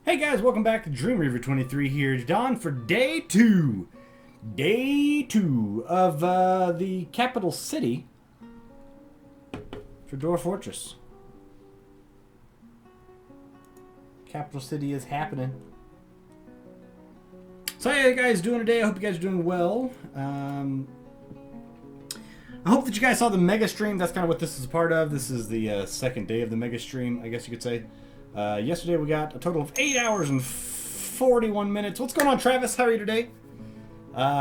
Hey guys, welcome back to Dream Reaver 23 here. Don for day two. Day two of the capital city for Dwarf Fortress. Capital city is happening. So how you guys doing today? I hope you guys are doing well. I hope that you guys saw the mega stream. That's kind of what this is a part of. This is the second day of the mega stream, I guess you could say. Yesterday we got a total of 8 hours and 41 minutes. What's going on, Travis? How are you today?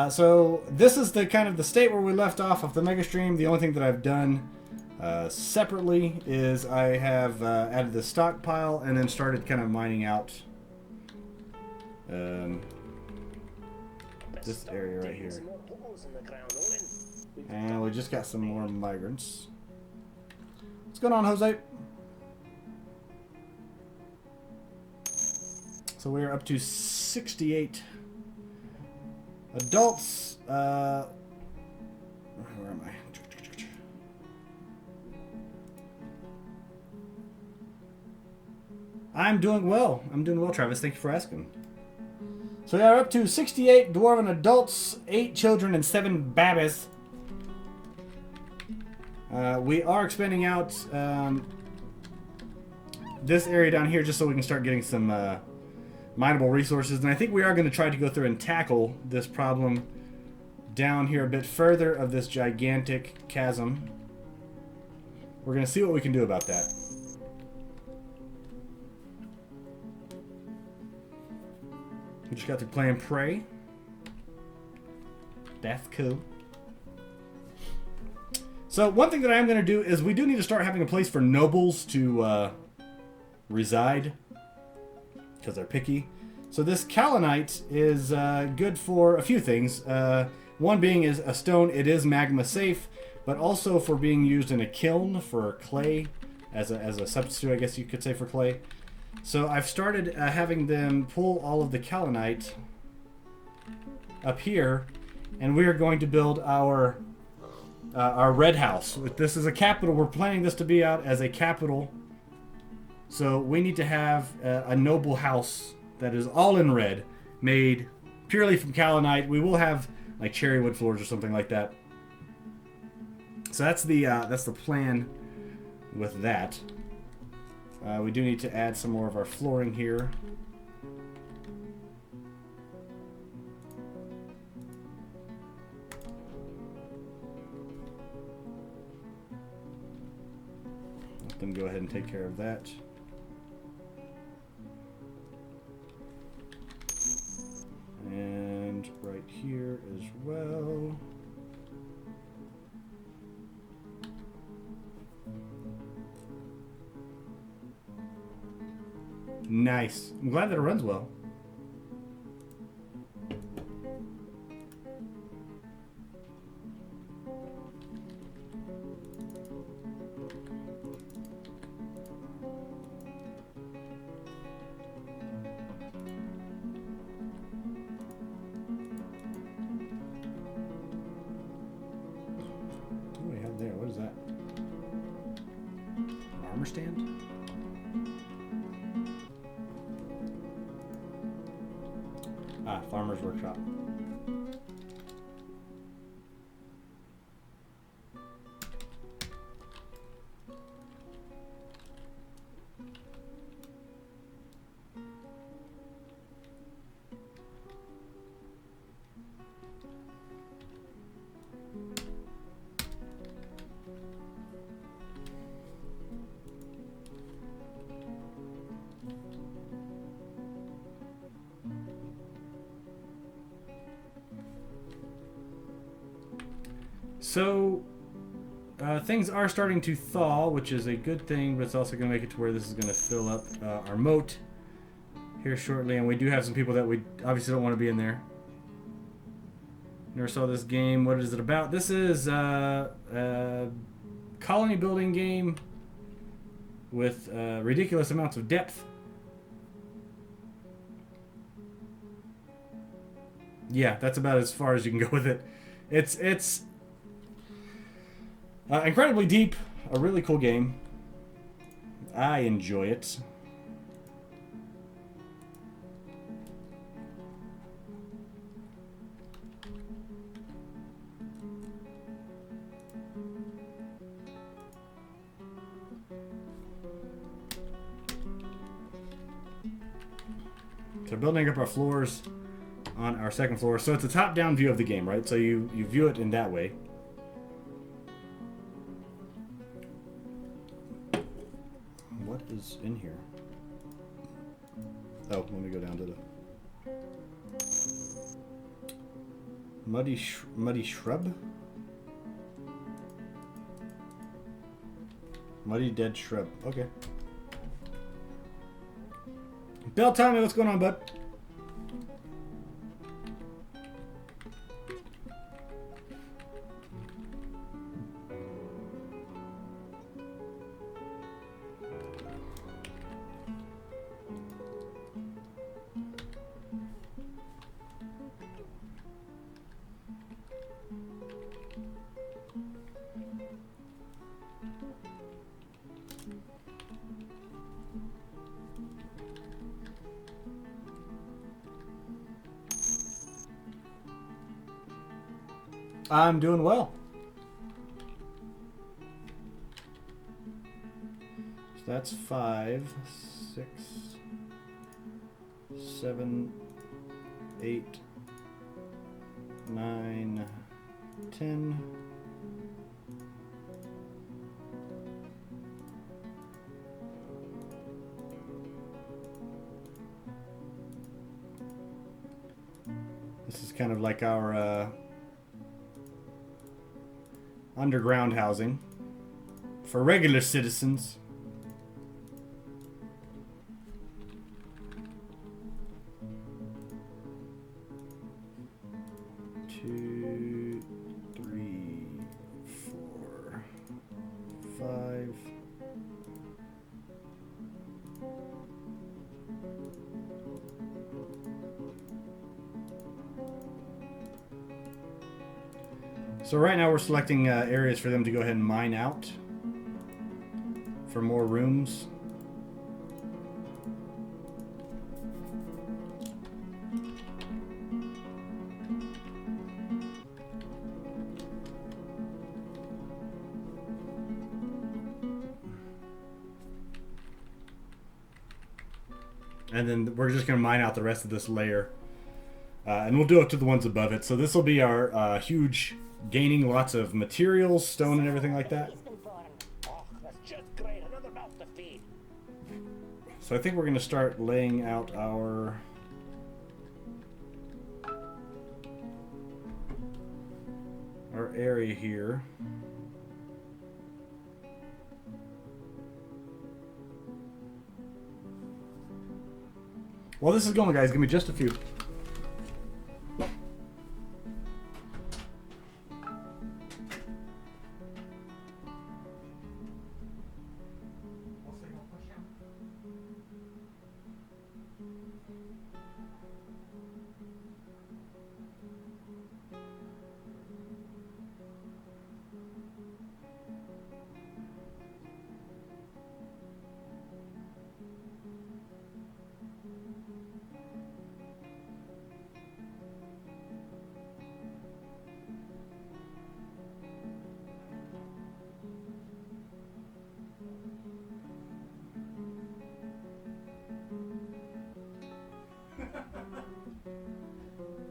So this is the kind of the state where we left off of the mega stream. The only thing that I've done separately is I have added the stockpile and then started kind of mining out this area right here. And we just got some more migrants. What's going on, Jose? So we are up to 68 adults. Where am I? I'm doing well. I'm doing well, Travis. Thank you for asking. So we are up to 68 dwarven adults, 8 children, and 7 babies. We are expanding out this area down here just so we can start getting some mineable resources, and I think we are going to try to go through and tackle this problem down here a bit further of this gigantic chasm. We're going to see what we can do about that. We just got to play and pray. That's cool. So one thing that I am going to do is we do need to start having a place for nobles to reside, because they're picky. So this kaolinite is good for a few things. One being is a stone. It is magma safe, but also for being used in a kiln for clay, as a substitute, I guess you could say, for clay. So I've started having them pull all of the kaolinite up here, and we are going to build our red house. This is a capital. We're planning this to be out as a capital. So we need to have a noble house that is all in red, made purely from kaolinite. We will have like cherry wood floors or something like that. So that's the plan with that. We do need to add some more of our flooring here. Let them go ahead and take care of that. And right here as well. Nice. I'm glad that it runs well. What is that? Armor stand? Ah, Farmer's Workshop. So, things are starting to thaw, which is a good thing, but it's also going to make it to where this is going to fill up our moat here shortly, and we do have some people that we obviously don't want to be in there. Never saw this game. What is it about? This is a colony building game with ridiculous amounts of depth. Yeah, that's about as far as you can go with it. It's incredibly deep, a really cool game. I enjoy it. So building up our floors on our second floor. So it's a top-down view of the game, right? So you view it in that way. What is in here? Oh, let me go down to the muddy shrub. Muddy dead shrub. Okay. Bill, tell me what's going on, bud. I'm doing well. So that's 5, 6, 7, 8, 9, 10. This is kind of like our underground housing for regular citizens. Two, 3, 4, 5. So right now we're selecting areas for them to go ahead and mine out for more rooms. And then we're just going to mine out the rest of this layer. And we'll do it to the ones above it. So this will be our huge, gaining lots of materials, stone and everything like that. So I think we're going to start laying out our area here. While this is going, guys, give me just a few.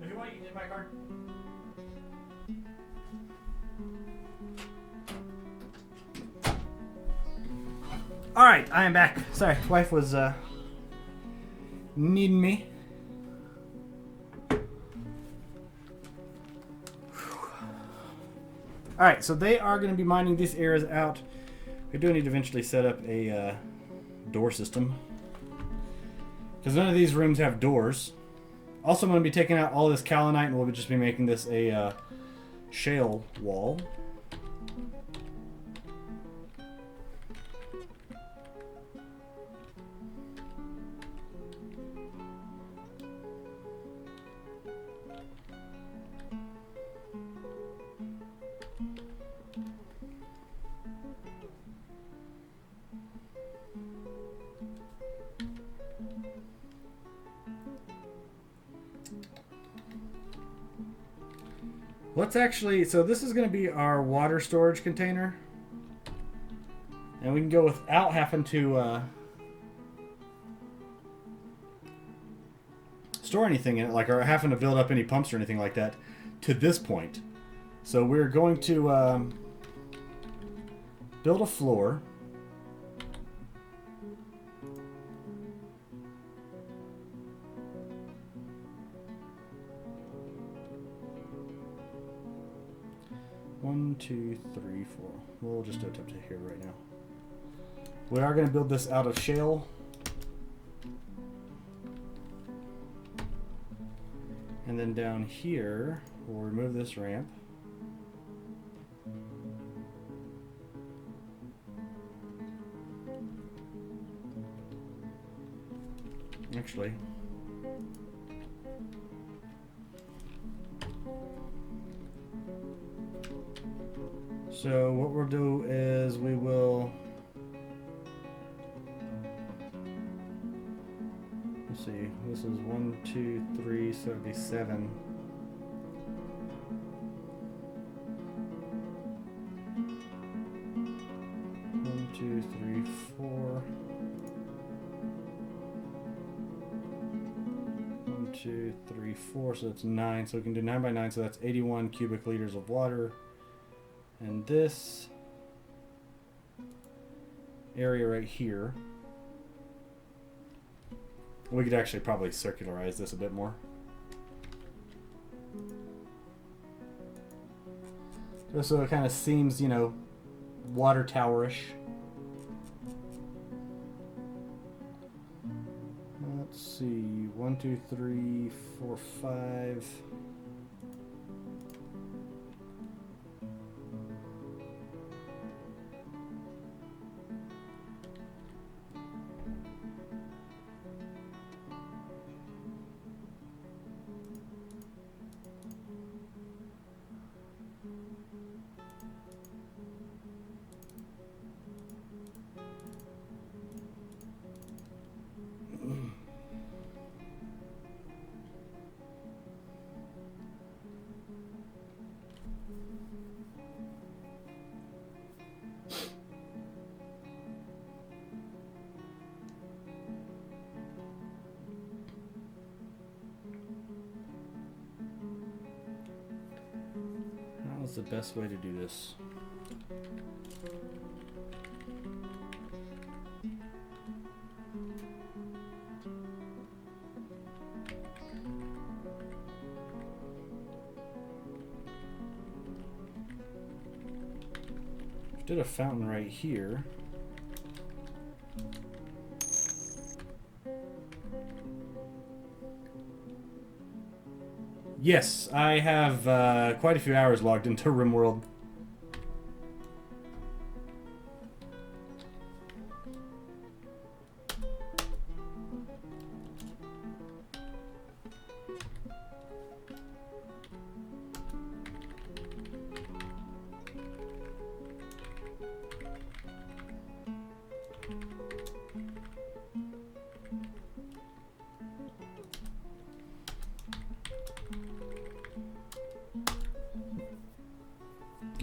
If you want, you can get my card. All right, I am back. Sorry, wife was needing me. All right, so they are going to be mining these areas out. We do need to eventually set up a door system, because none of these rooms have doors. Also, I'm going to be taking out all this kaolinite, and we'll just be making this a shale wall. Let's actually, so this is going to be our water storage container. And we can go without having to store anything in it, like or having to build up any pumps or anything like that to this point. So we're going to build a floor. One, two, three, four. We'll just do it up to here right now. We are going to build this out of shale. And then down here, we'll remove this ramp. Actually, so what we'll do is we will, let's see, this is 1, 2, 3, so it'd be 7. One, 2, 3, 4. 1, 2, 3, 4, so that's 9. So we can do 9 by 9, so that's 81 cubic liters of water. And this area right here, we could actually probably circularize this a bit more. Just so it kind of seems, you know, water towerish. Let's see, 1, 2, 3, 4, 5. How's the best way to do this? Did a fountain right here. Yes, I have quite a few hours logged into RimWorld.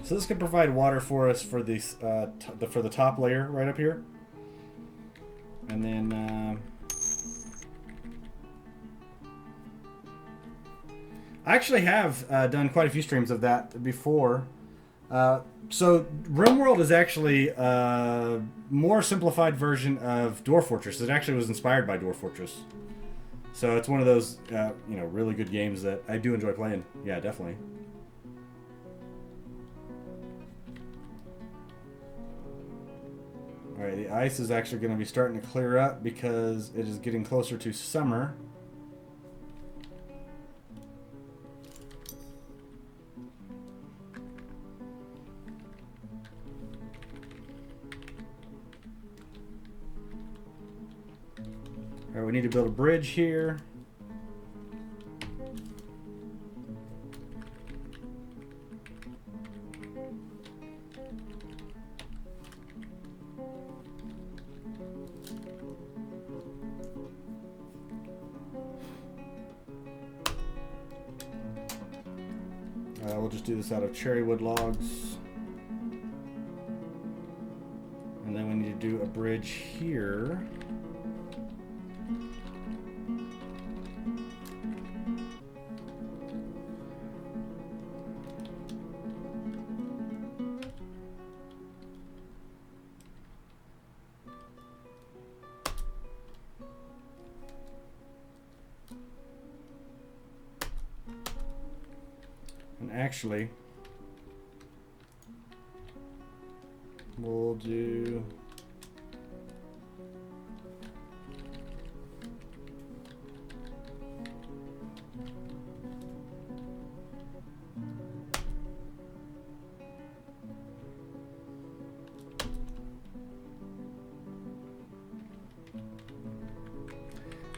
So this can provide water for us for these for the top layer right up here, and then I actually have done quite a few streams of that before. So RimWorld is actually a more simplified version of Dwarf Fortress. It actually was inspired by Dwarf Fortress, so it's one of those you know, really good games that I do enjoy playing. Yeah, definitely. Alright, the ice is actually going to be starting to clear up because it is getting closer to summer. Alright, we need to build a bridge here. We'll just do this out of cherry wood logs. And then we need to do a bridge here. And actually, we'll do...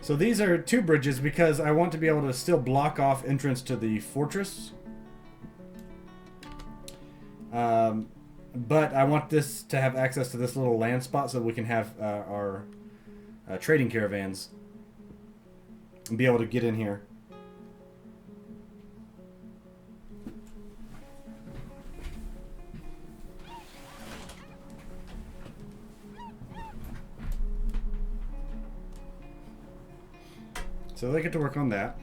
So these are 2 bridges because I want to be able to still block off entrance to the fortress. But I want this to have access to this little land spot so we can have our trading caravans and be able to get in here. So they get to work on that.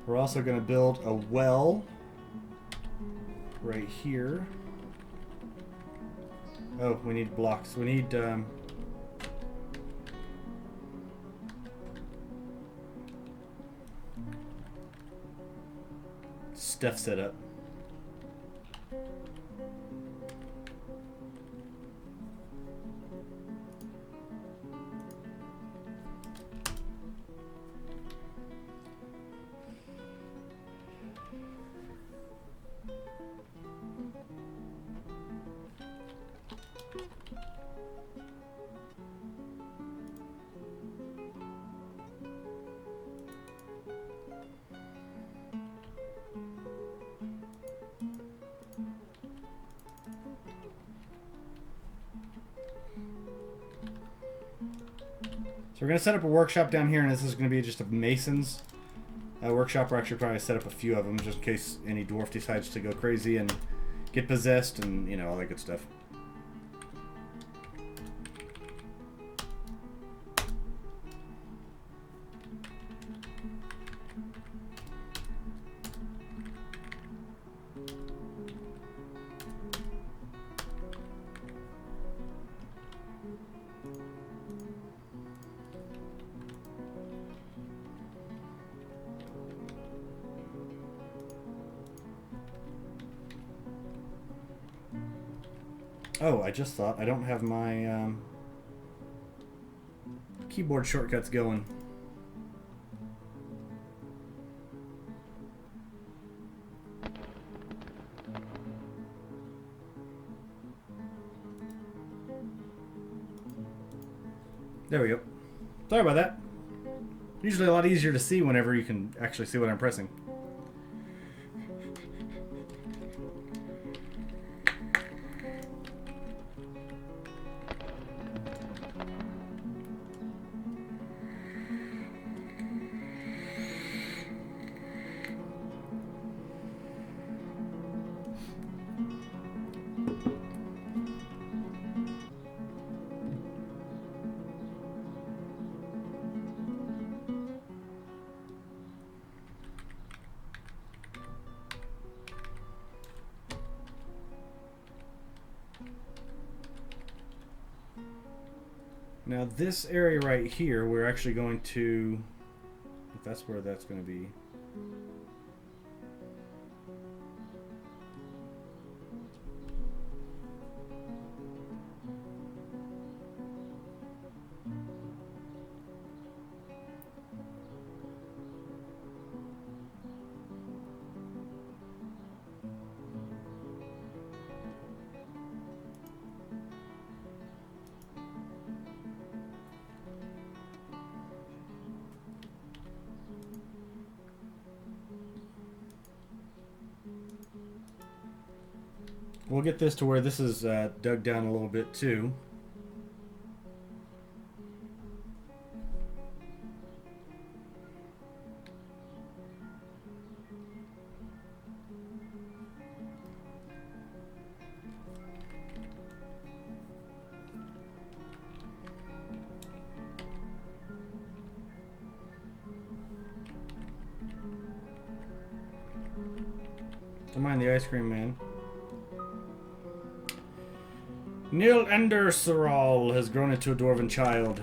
We're also going to build a well right here. Oh, we need blocks. We need... stuff set up. So we're going to set up a workshop down here, and this is going to be just a mason's workshop. We're actually probably set up a few of them just in case any dwarf decides to go crazy and get possessed and, you know, all that good stuff. Oh, I just thought I don't have my keyboard shortcuts going. There we go. Sorry about that. Usually a lot easier to see whenever you can actually see what I'm pressing. Now this area right here, we're actually going to, if that's where that's going to be. We'll get this to where this is dug down a little bit too. Don't mind the ice cream man. Nil Enderseral has grown into a dwarven child.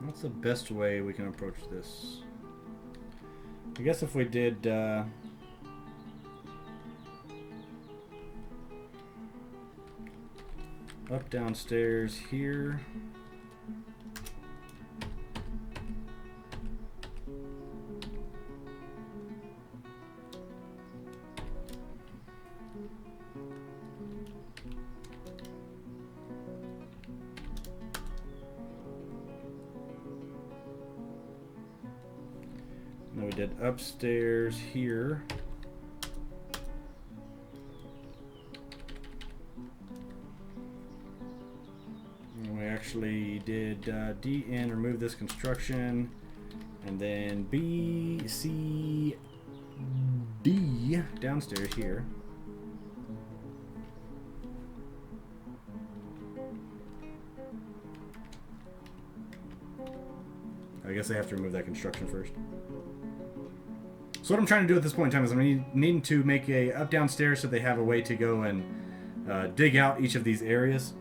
What's the best way we can approach this? I guess if we did up downstairs here. Then we did upstairs here. And we actually did D in, remove this construction, and then B, C, D downstairs here. I guess I have to remove that construction first. So what I'm trying to do at this point in time is I'm needing to make a up down stairs so they have a way to go and dig out each of these areas.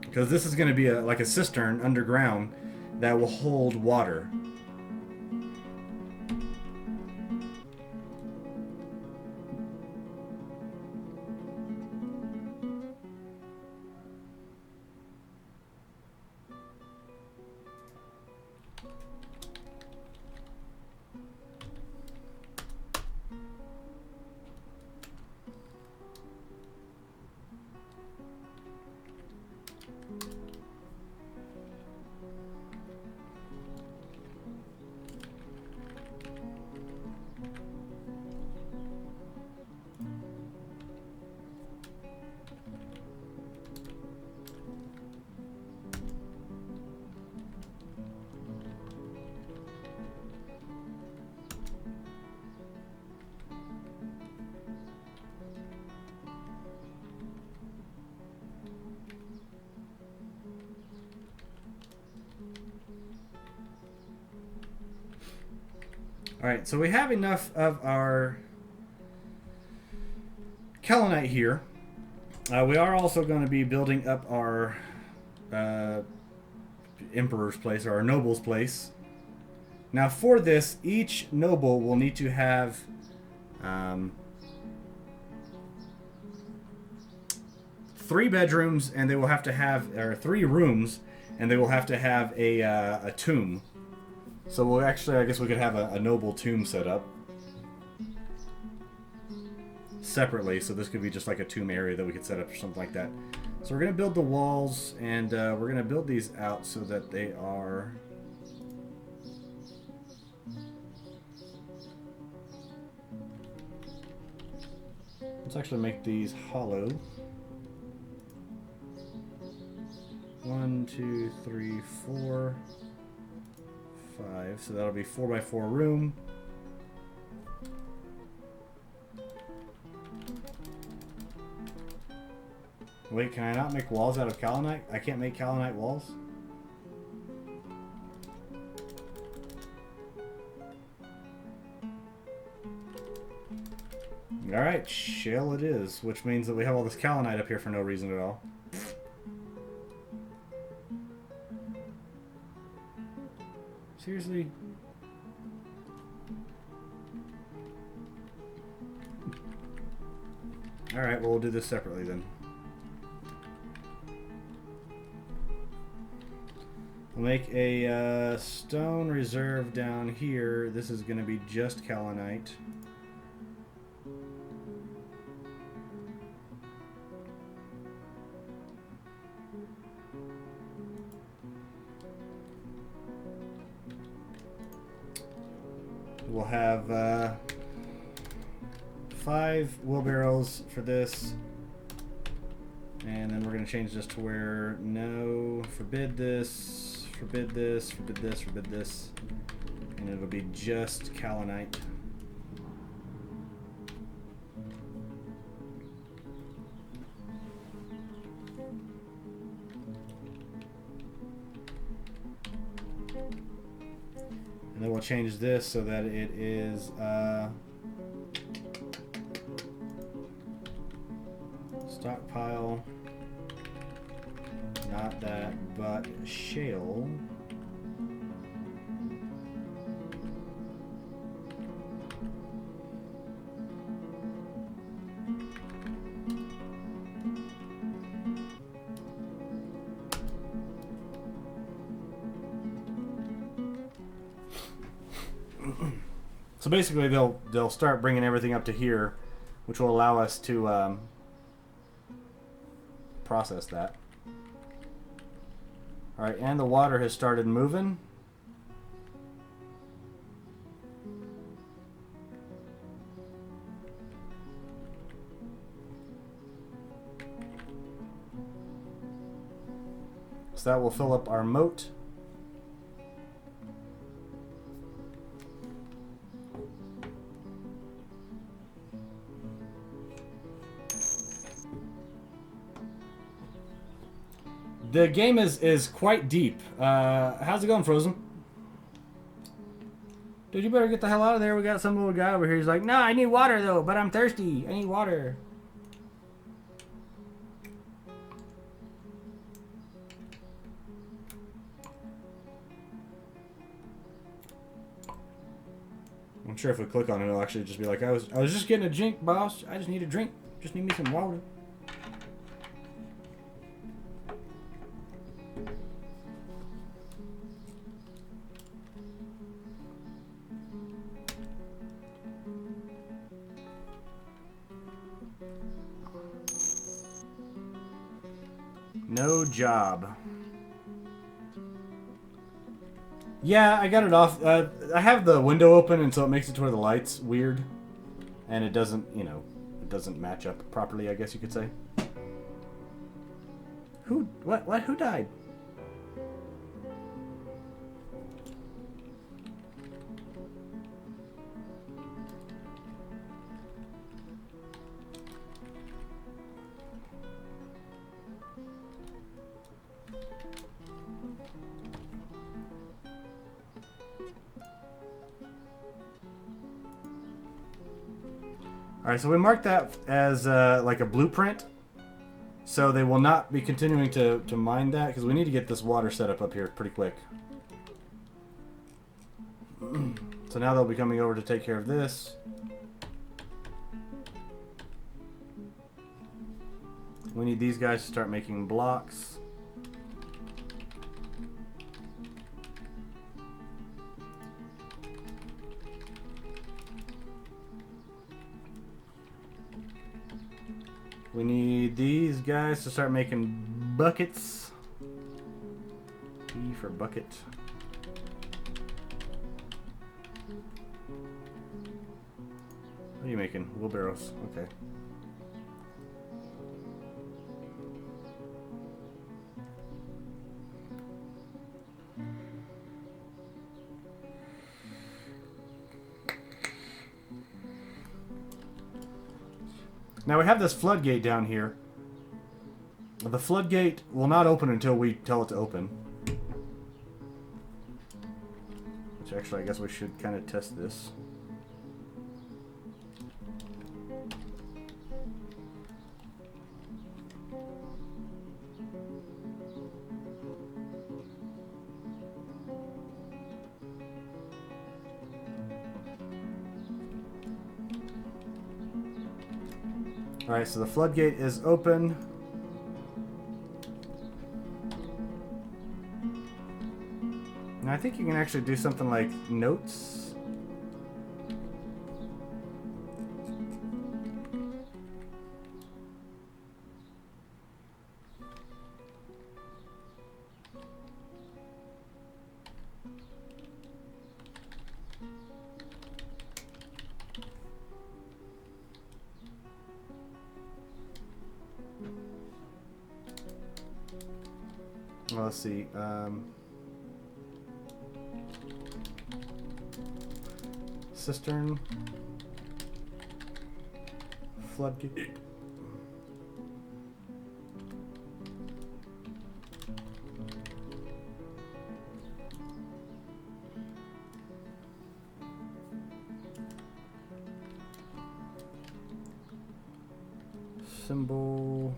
Because this is going to be like a cistern underground that will hold water. Alright, so we have enough of our Kellenite here. We are also going to be building up our Emperor's place, or our Noble's place. Now for this, each Noble will need to have 3 bedrooms, and they will have to have, or 3 rooms, and they will have to have a tomb. So we'll actually, I guess we could have a noble tomb set up separately. So this could be just like a tomb area that we could set up or something like that. So we're going to build the walls, and we're going to build these out so that they are... Let's actually make these hollow. 1, 2, 3, 4, 5. So that'll be 4x4 room. Wait, can I not make walls out of Kaolinite? I can't make Kaolinite walls? Alright, shell it is. Which means that we have all this Kaolinite up here for no reason at all. Seriously? Alright, well we'll do this separately then. We'll make a stone reserve down here. This is going to be just kaolinite. We'll have 5 wheelbarrows for this. And then we're going to change this to where no, forbid this, forbid this, forbid this, forbid this. And it'll be just kaolinite. And then we'll change this so that it is stockpile, not that, but shale. So basically, they'll start bringing everything up to here, which will allow us to process that. All right, and the water has started moving. So that will fill up our moat. The game is quite deep. How's it going, Frozen? Dude, you better get the hell out of there. We got some little guy over here. He's like, no, I need water, though, but I'm thirsty. I need water. I'm sure if we click on it, it'll actually just be like, I was just getting a drink, boss. I just need a drink. Just need me some water. No job. Yeah, I got it off. I have the window open, and so it makes it to where the light's weird. And it doesn't, you know, it doesn't match up properly, I guess you could say. Who? What? Who died? Alright, so we marked that as like a blueprint. So they will not be continuing to mine that, because we need to get this water set up here pretty quick. So now they'll be coming over to take care of this. We need these guys to start making blocks. We need these guys to start making buckets. B for bucket. What are you making? Wheelbarrows. Okay. Now we have this floodgate down here. The floodgate will not open until we tell it to open. Which actually, I guess we should kind of test this. Alright, so the floodgate is open. I think you can actually do something like notes. Well, let's see. Cistern. Floodgate. Symbol.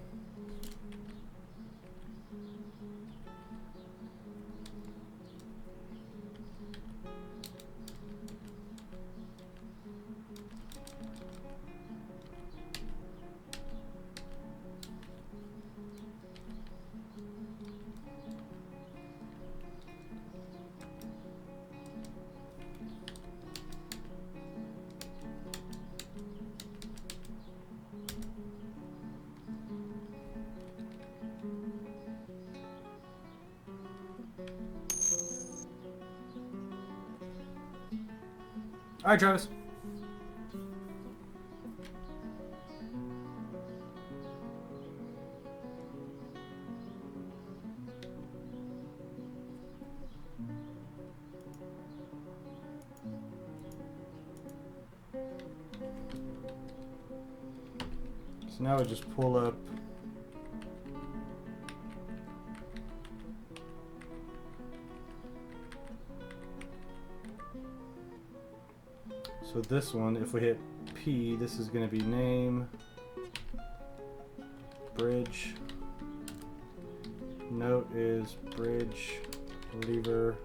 All right, Travis. So now we just pull up. So this one, if we hit P, this is going to be name, bridge, note is bridge, lever,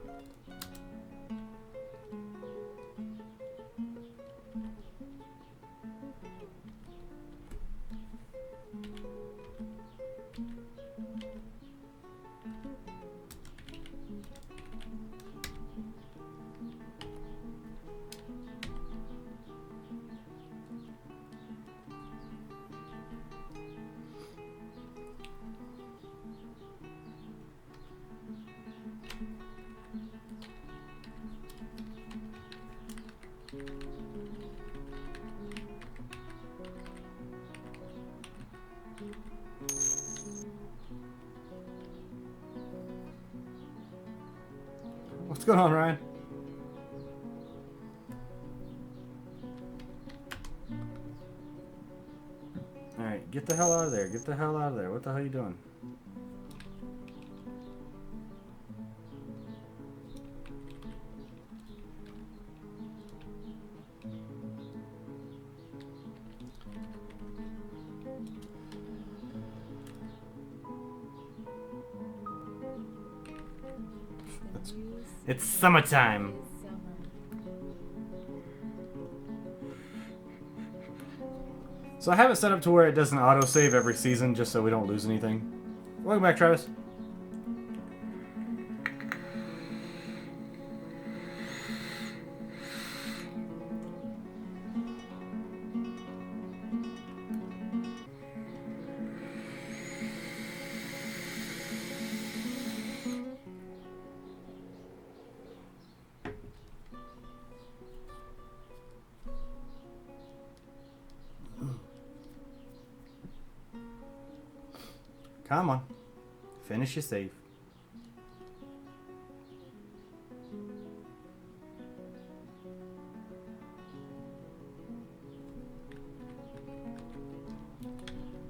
What's going on, Ryan? Alright, get the hell out of there. Get the hell out of there. What the hell are you doing? It's summertime. So I have it set up to where it doesn't autosave every season just so we don't lose anything. Welcome back, Travis. Come on. Finish your save.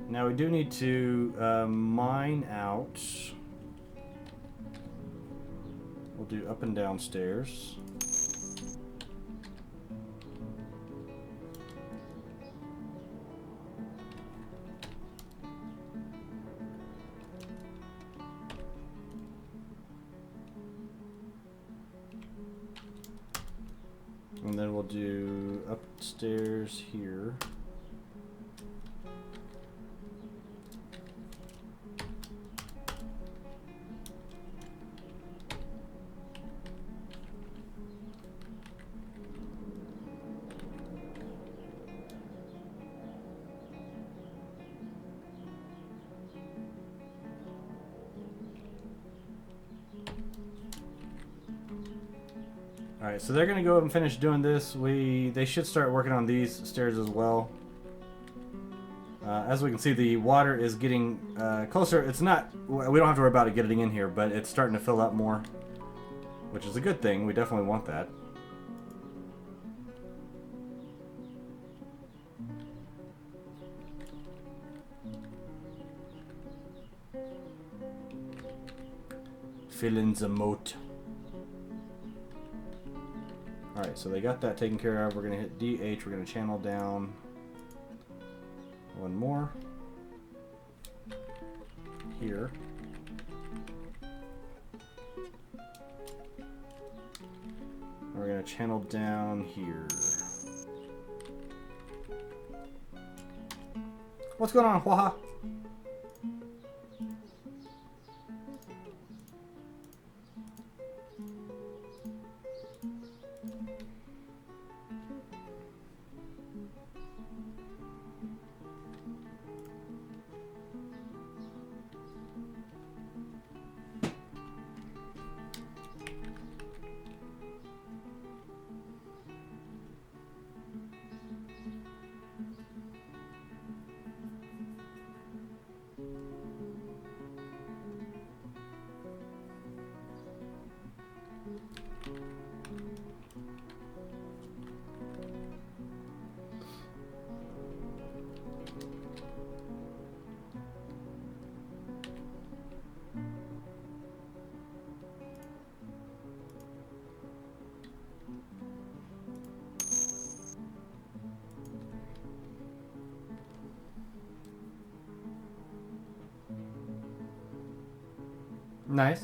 Now we do need to mine out. We'll do up and down stairs. And then we'll do upstairs here. Alright, so they're going to go and finish doing this. They should start working on these stairs as well. As we can see, the water is getting closer. It's not... We don't have to worry about it getting in here, but it's starting to fill up more, which is a good thing. We definitely want that. Fill in the moat. Alright, so they got that taken care of. We're going to hit DH. We're going to channel down one more here. We're going to channel down here. What's going on, Waha? Nice.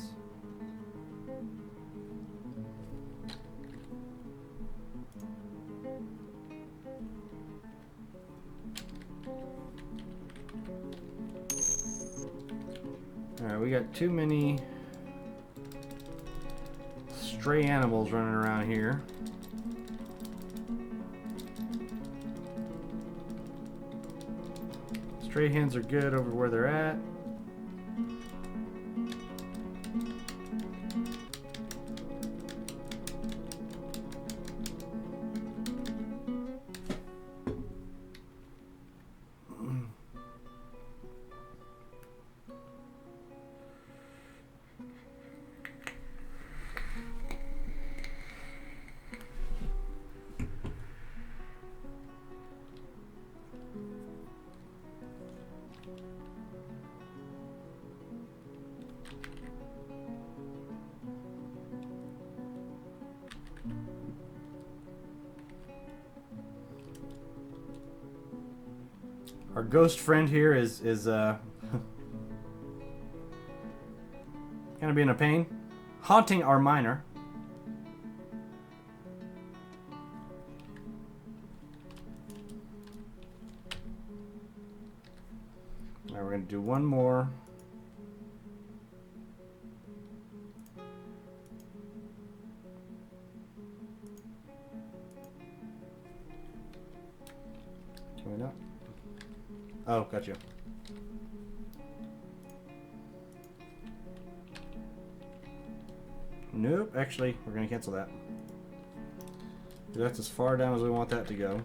Alright, we got too many stray animals running around here. Stray hens are good over where they're at. Our ghost friend here is gonna be in a pain, haunting our miner. Now we're gonna do one more. Can we not? Oh, gotcha. Nope, actually, we're going to cancel that. That's as far down as we want that to go.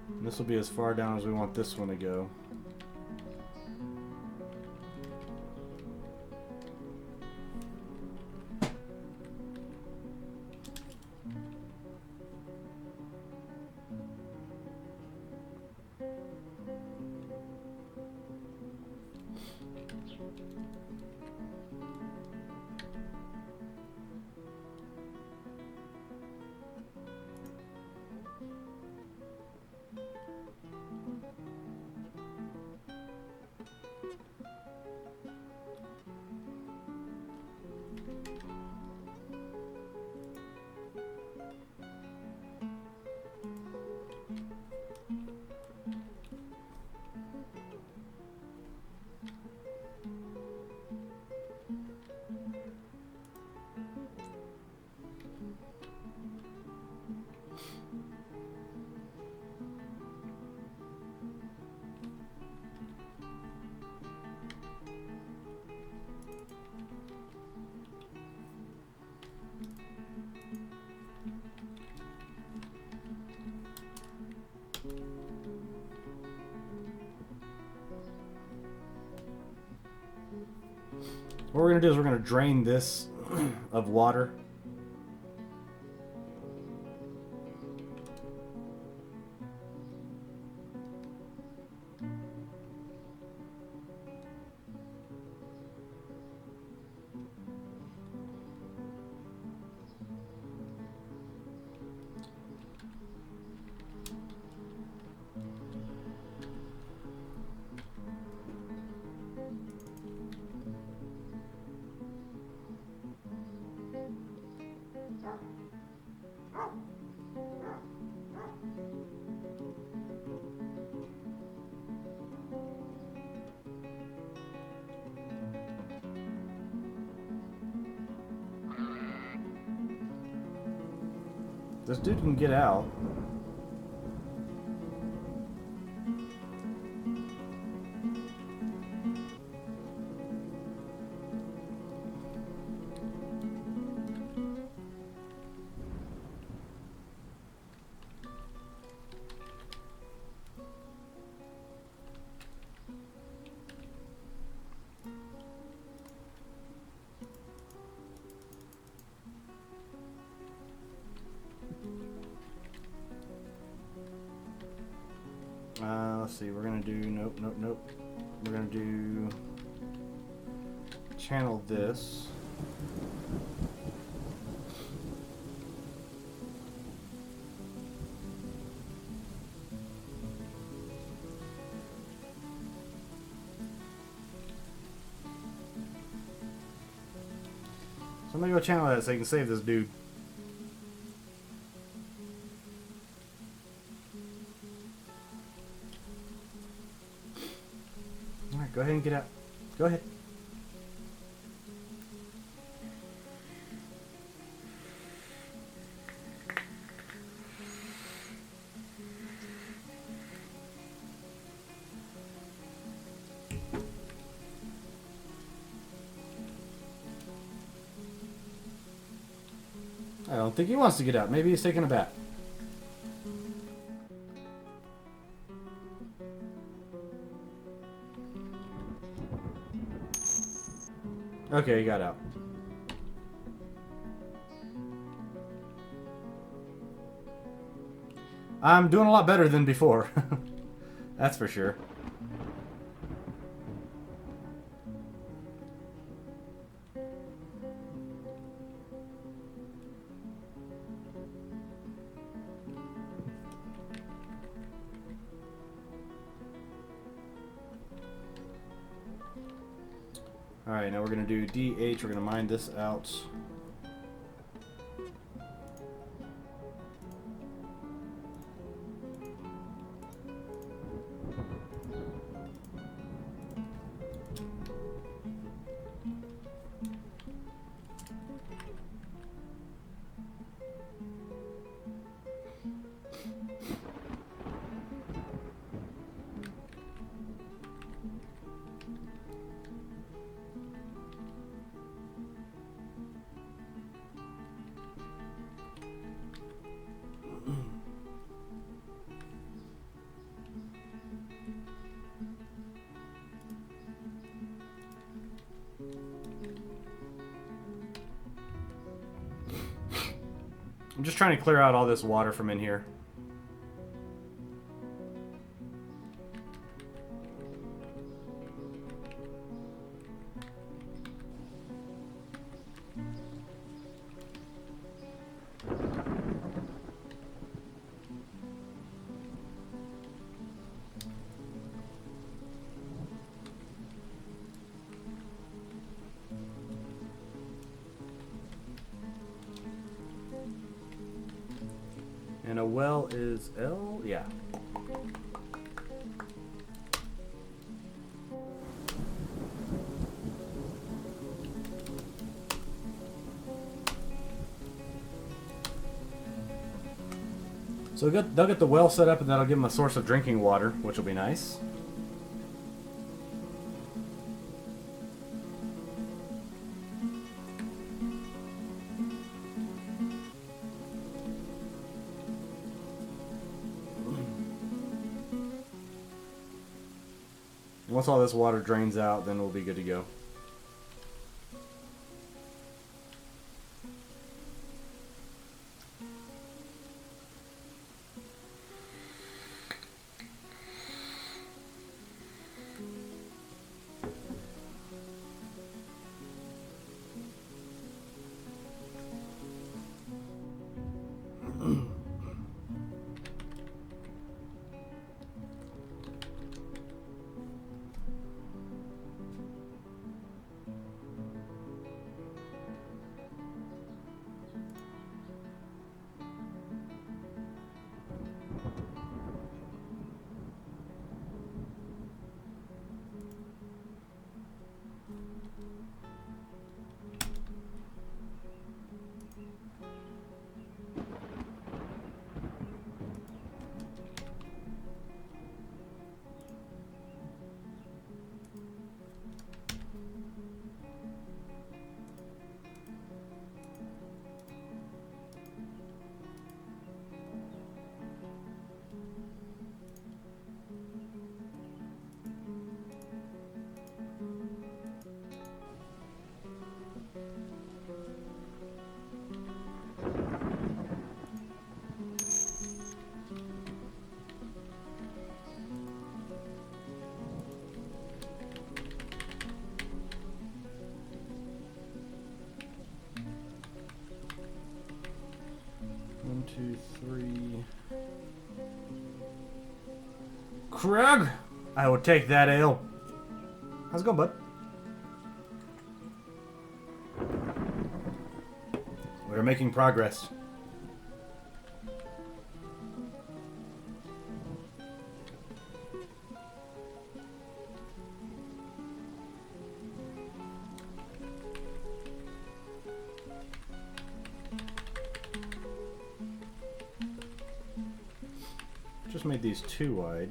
And this will be as far down as we want this one to go. What we're going to do is we're going to drain this of water. This dude can get out. Let's see, we're gonna do, nope. We're gonna do channel this. So I'm gonna go channel that so I can save this dude. Alright, go ahead and get out. Go ahead. I don't think he wants to get out. Maybe he's taking a bath. Okay, he got out. I'm doing a lot better than before. That's for sure. Alright, now we're going to do DH. We're going to mine this out. I'm just trying to clear out all this water from in here. And a well is L? Yeah. So they'll get the well set up, and that'll give them a source of drinking water, which will be nice. Once all this water drains out, then we'll be good to go. Craig! I will take that ale. How's it going, bud? We're making progress. Just made these too wide.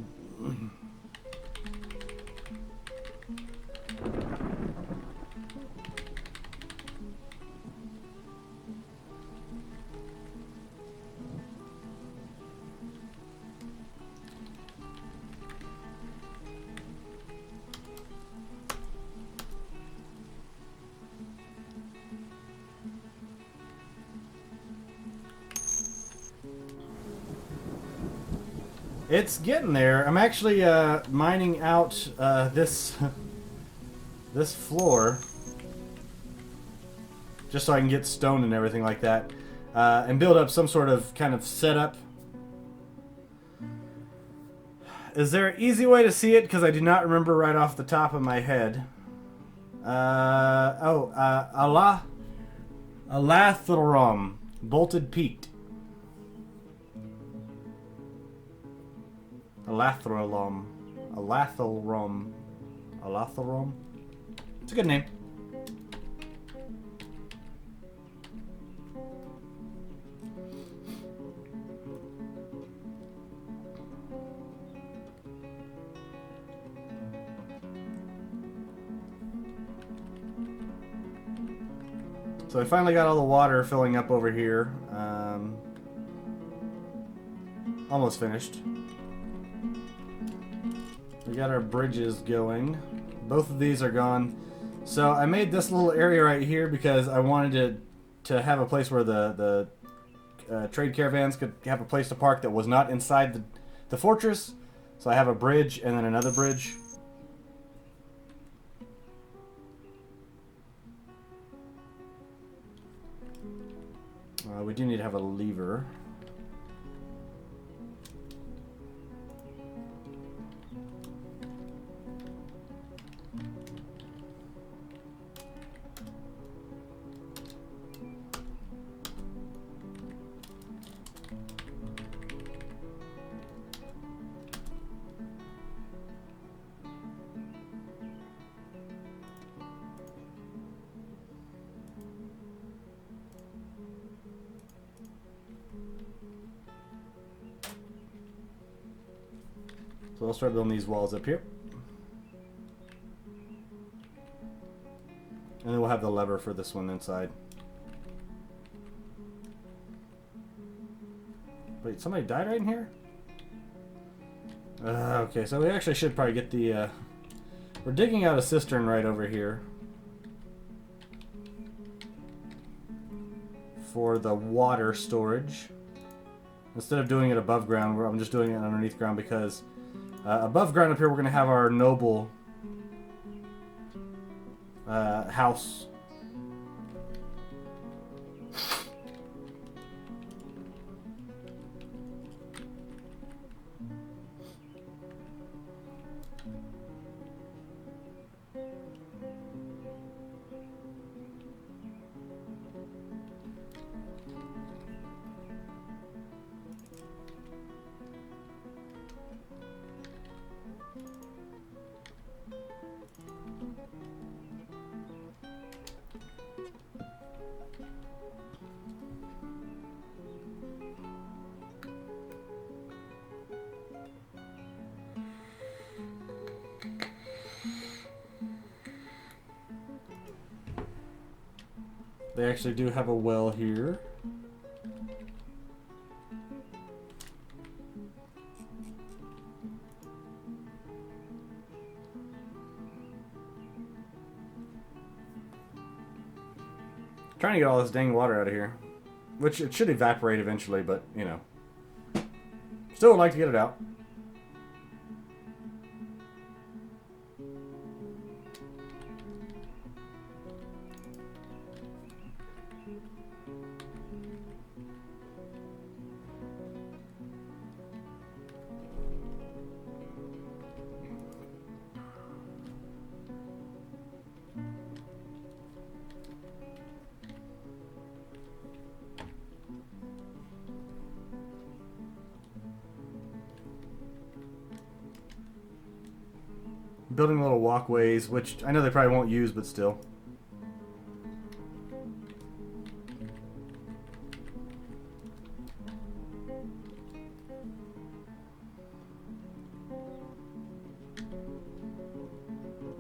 It's getting there. I'm actually mining out this this floor just so I can get stone and everything like that, and build up some sort of kind of setup. Is there an easy way to see it? Because I do not remember right off the top of my head. Alathrum, bolted peaked. Alathrum. It's a good name. So I finally got all the water filling up over here. Almost finished. We got our bridges going. Both of these are gone. So I made this little area right here because I wanted to have a place where the trade caravans could have a place to park that was not inside the fortress. So I have a bridge and then another bridge. We do need to have a lever. So I'll start building these walls up here. And then we'll have the lever for this one inside. Wait, somebody died right in here? Okay, so we actually should probably get the... we're digging out a cistern right over here. For the water storage. Instead of doing it above ground, I'm just doing it underneath ground because... above ground up here, we're going to have our noble house. They actually do have a well here. Trying to get all this dang water out of here. Which it should evaporate eventually, but, you know. Still would like to get it out. building little walkways, which I know they probably won't use, but still.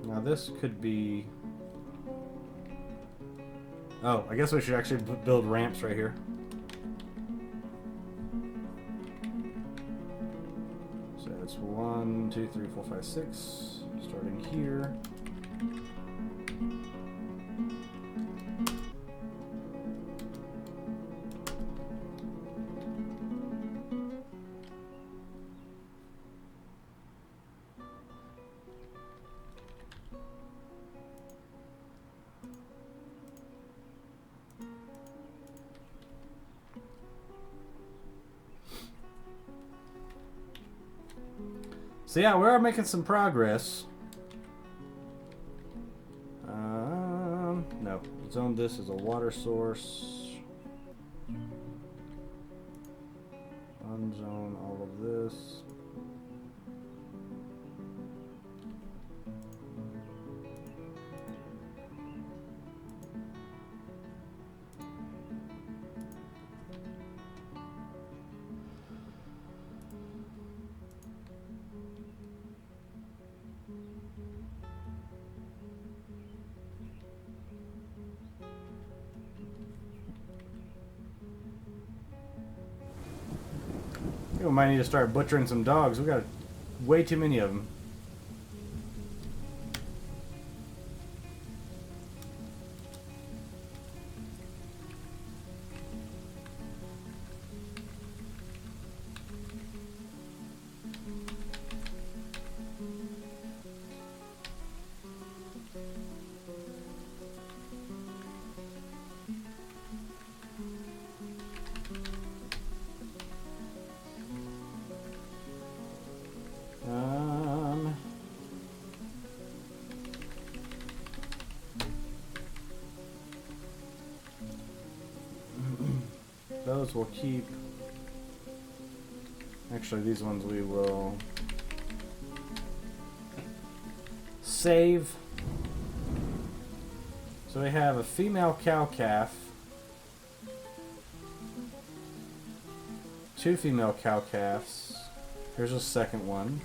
Now this could be... Oh, I guess we should actually build ramps right here. So it's 1, 2, 3, 4, 5, 6. Starting here. So yeah, we are making some progress. No, zone this as a water source. Unzone all of this. I think we might need to start butchering some dogs. We got way too many of them. Those we'll keep. Actually, these ones we will save. So we have a female cow calf, 2 female cow calves. Here's a second one.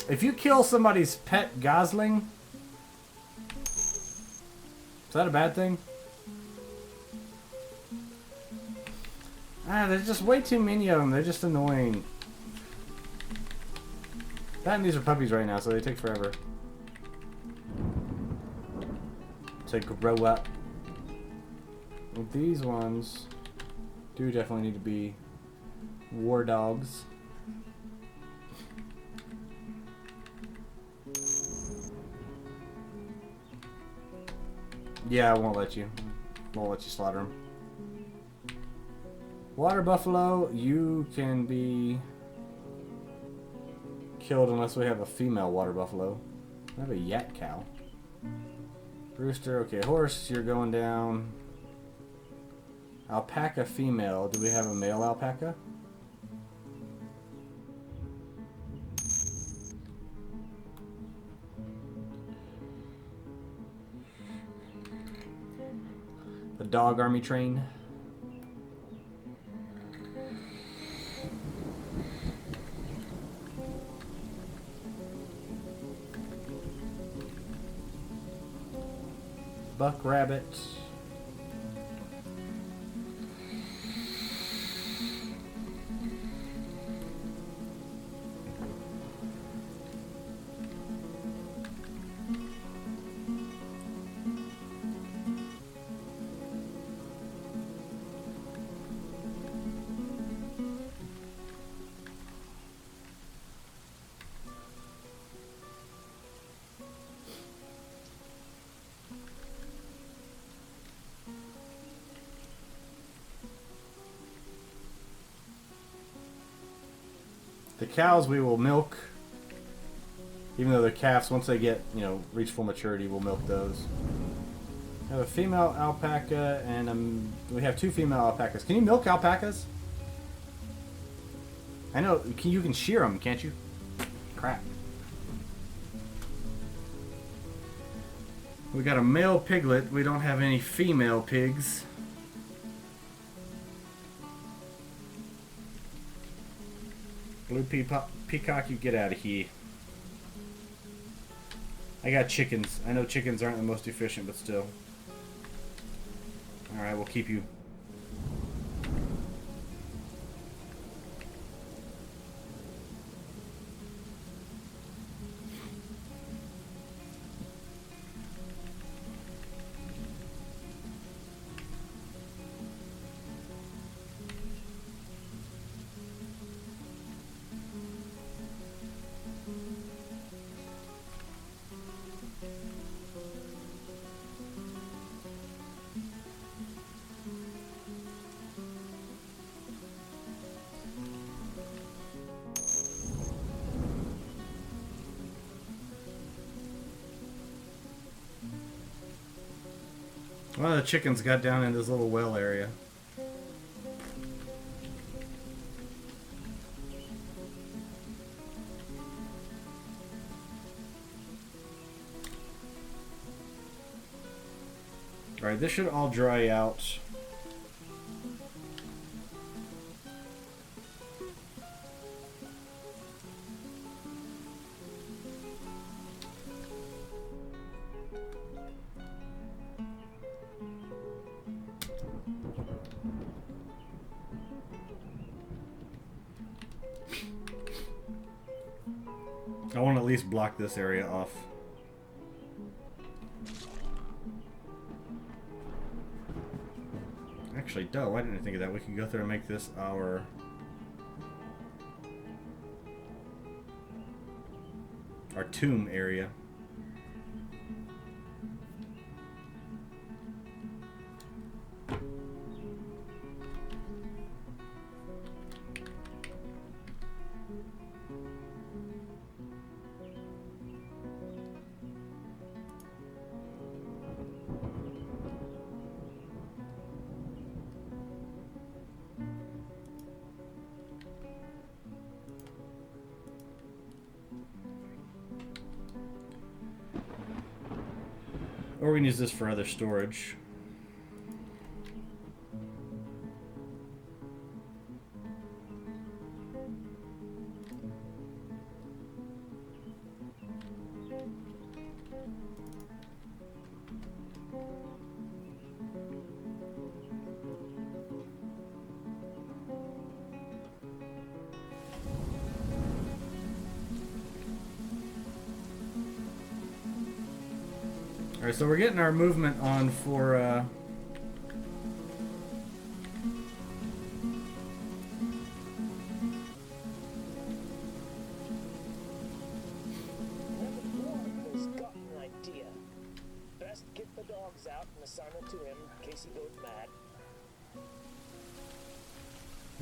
If you kill somebody's pet gosling, is that a bad thing? Ah, there's just way too many of them. They're just annoying. That and these are puppies right now, so they take forever to grow up. Well, these ones do definitely need to be war dogs. Yeah, I won't let you. Won't let you slaughter them. Water buffalo, you can be killed unless we have a female water buffalo. I have a yak cow. Rooster, okay, horse, you're going down. Alpaca female, do we have a male alpaca? The dog army train. Buck rabbit. The cows we will milk, even though they're calves. Once they get, reach full maturity, we'll milk those. We have a female alpaca, and we have 2 female alpacas. Can you milk alpacas? I know, you can shear them, can't you? Crap. We got a male piglet. We don't have any female pigs. Blue peacock, you get out of here. I got chickens. I know chickens aren't the most efficient, but still. Alright, we'll keep you. One of the chickens got down in this little well area. Alright, this should all dry out. I want to at least block this area off. Actually, duh, why didn't I think of that? We can go through and make this our tomb area. Or we can use this for other storage. Alright, so we're getting our movement on for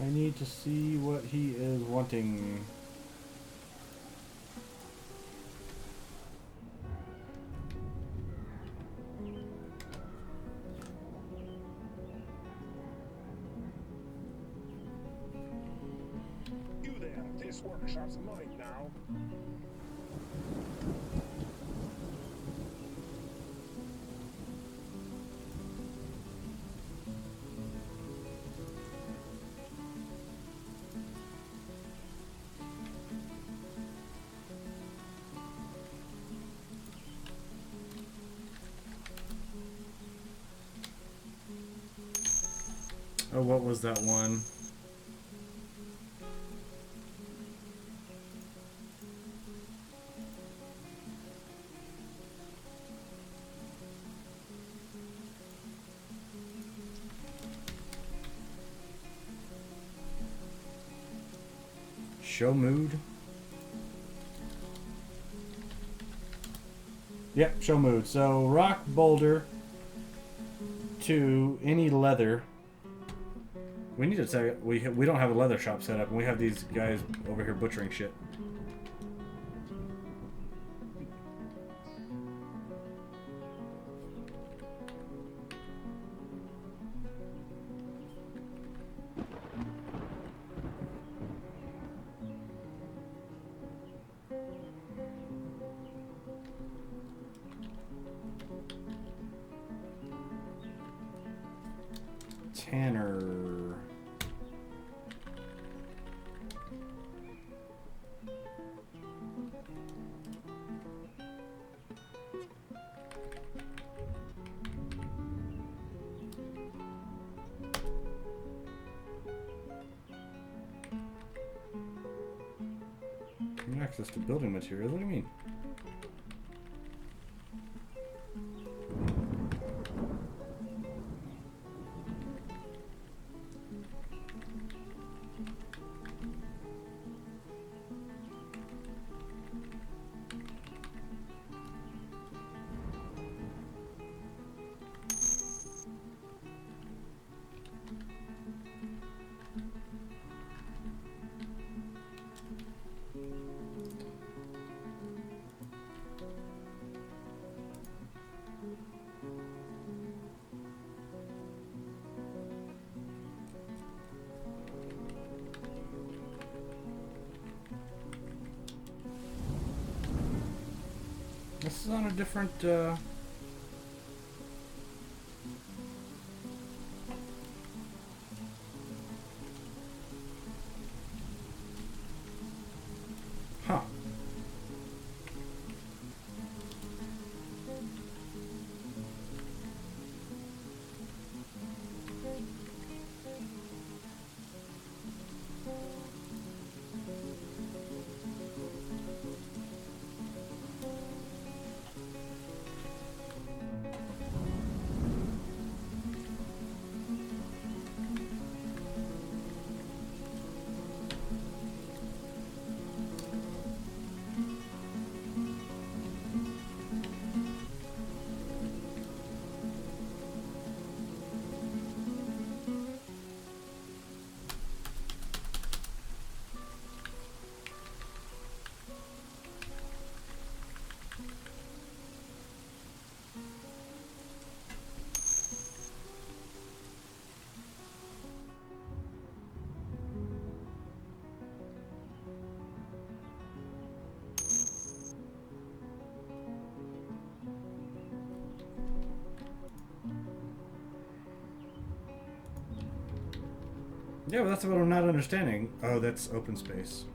I need to see what he is wanting. You there, this workshop's mine now. Oh, what was that one? Show mood? Yep, show mood. So rock boulder to any leather. We need to say we don't have a leather shop set up, and we have these guys over here butchering shit. Tanner. Access to building materials? What do you mean? This is on a different, Huh. Yeah, but that's what I'm not understanding. Oh, that's open space.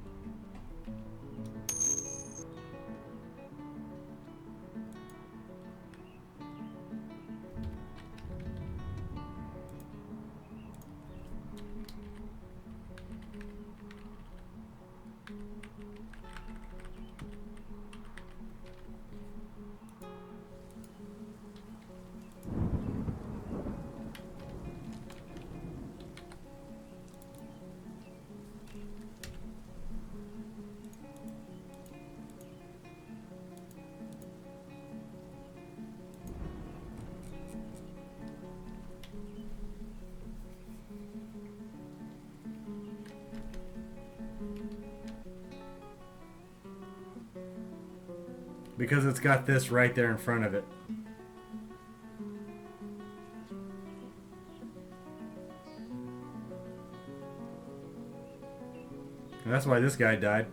Because it's got this right there in front of it. And that's why this guy died.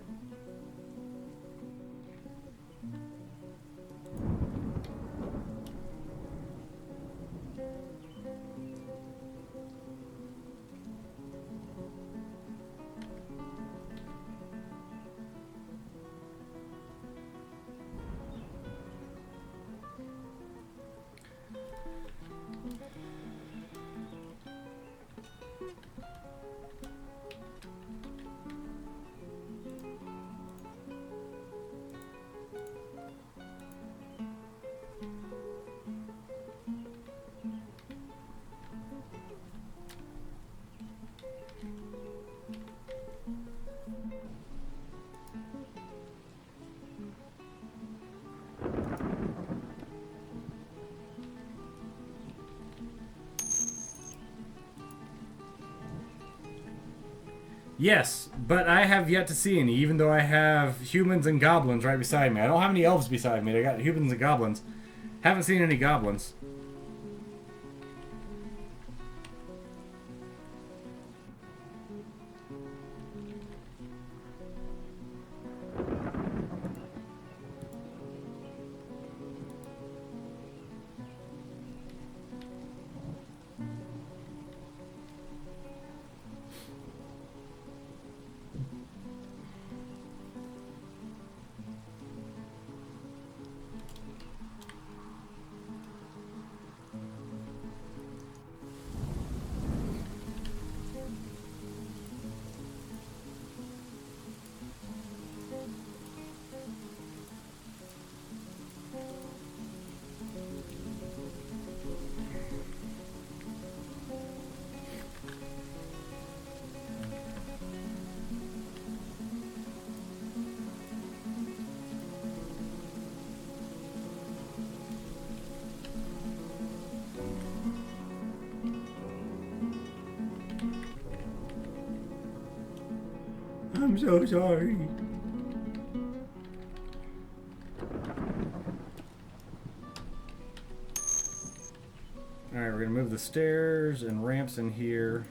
Yes, but I have yet to see any, even though I have humans and goblins right beside me. I don't have any elves beside me. I got humans and goblins. Haven't seen any goblins. I'm so sorry. Alright, we're going to move the stairs and ramps in here.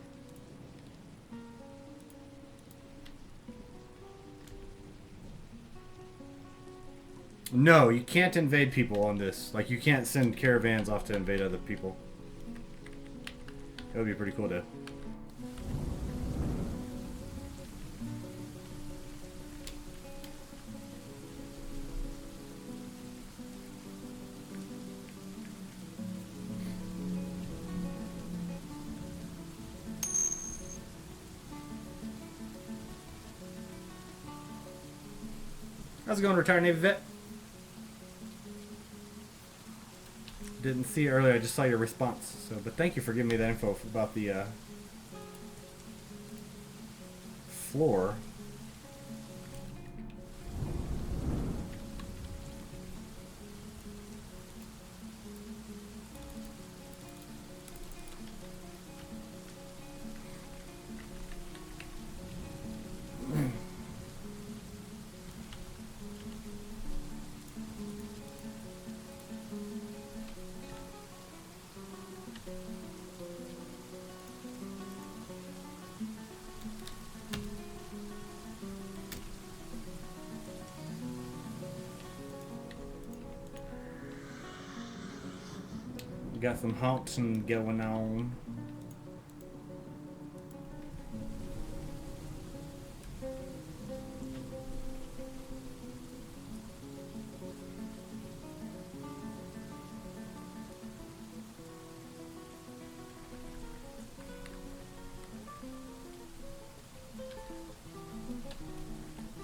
No, you can't invade people on this. Like, you can't send caravans off to invade other people. That would be pretty cool to. How's it going, retired Navy vet? Didn't see it earlier. I just saw your response. So, but thank you for giving me that info about the floor. Got some haunting going on.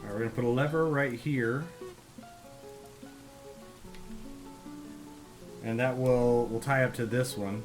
Alright, we're gonna put a lever right here. And that will tie up to this one.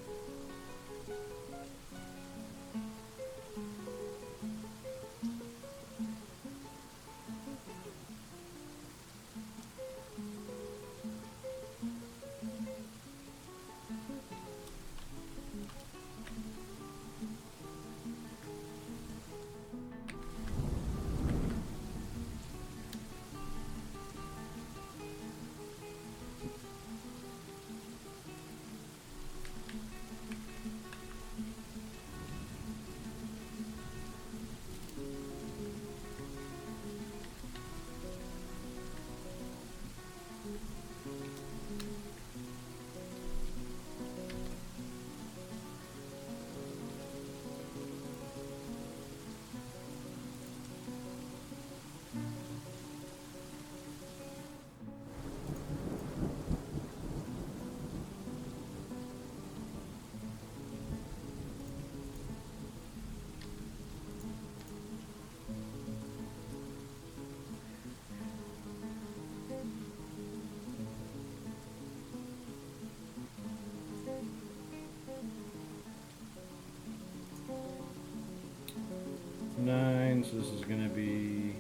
Nine, so this is going to be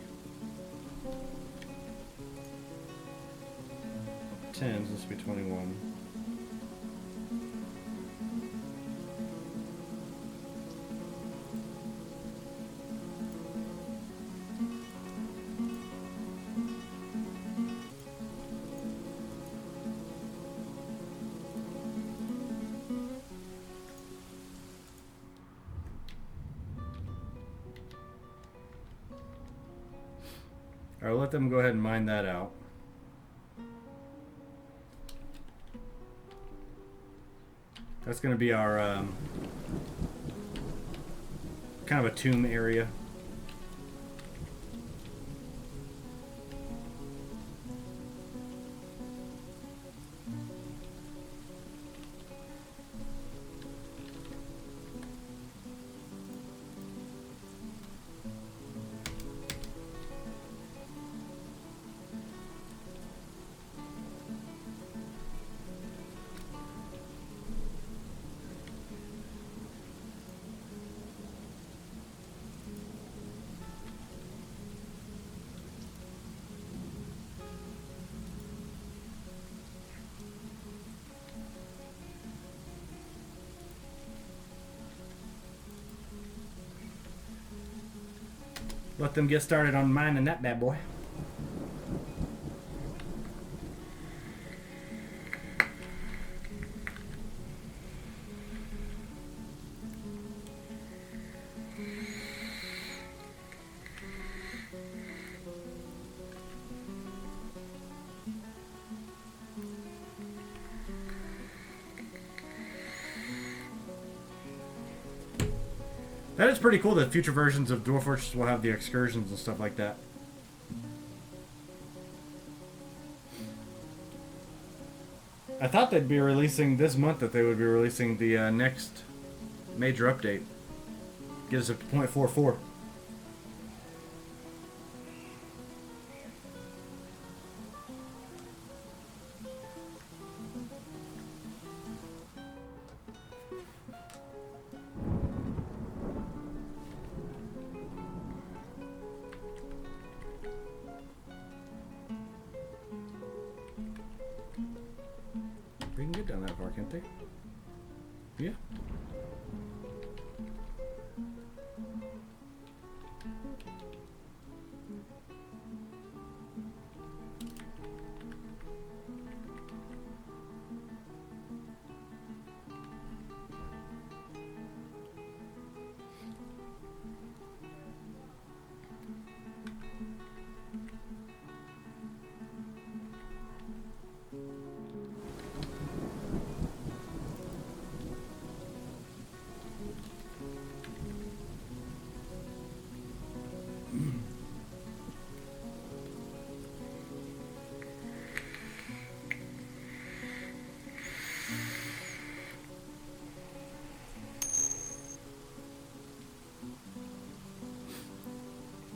10, so this will be 21. Alright, let them go ahead and mine that out. That's going to be our kind of a tomb area. let them get started on mining that bad boy. That is pretty cool that future versions of Dwarf Fortress will have the excursions and stuff like that. I thought they'd be releasing this month, that they would be releasing the next major update. Get us up to 0.44. They can get down that far, can't they? Yeah.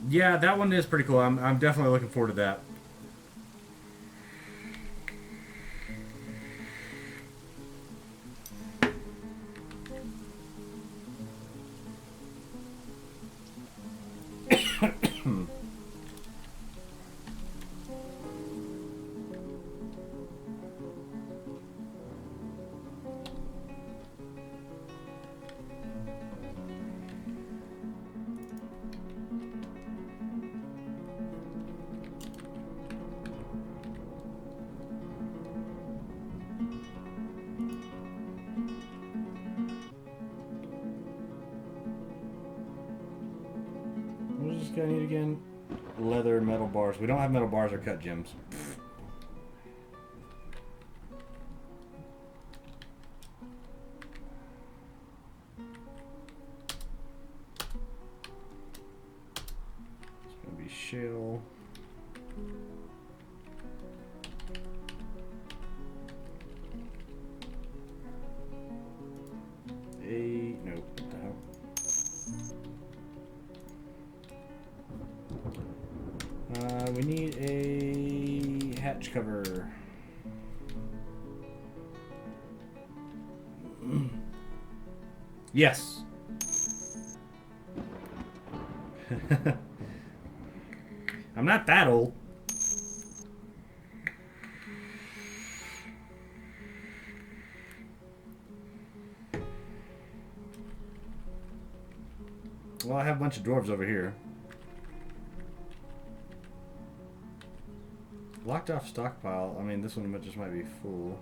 Yeah, that one is pretty cool. I'm definitely looking forward to that. What does this guy need again? Leather, metal bars. We don't have metal bars or cut gems. It's gonna be shell. Nope. What the hell? We need a hatch cover. Yes. I'm not that old. Well, I have a bunch of dwarves over here. Locked off stockpile. I mean, this one just might be full.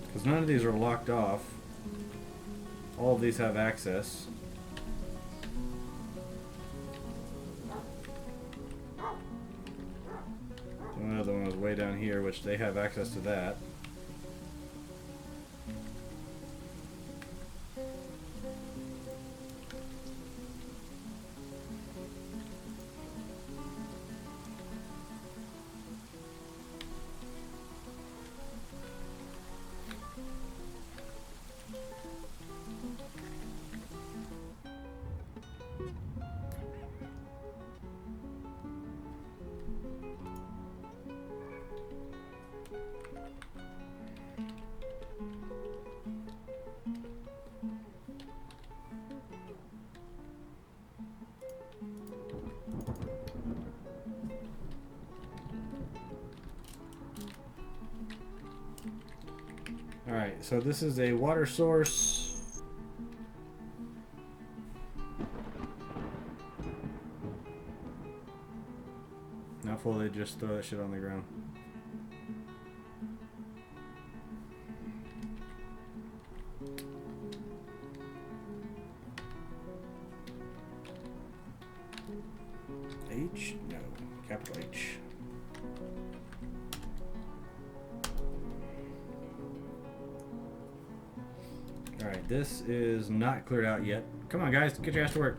Because none of these are locked off. All of these have access. Another one was way down here, which they have access to that. so this is a water source. Not full, they just throw that shit on the ground. H? No. Capital H. Alright, this is not cleared out yet. Come on, guys, get your ass to work.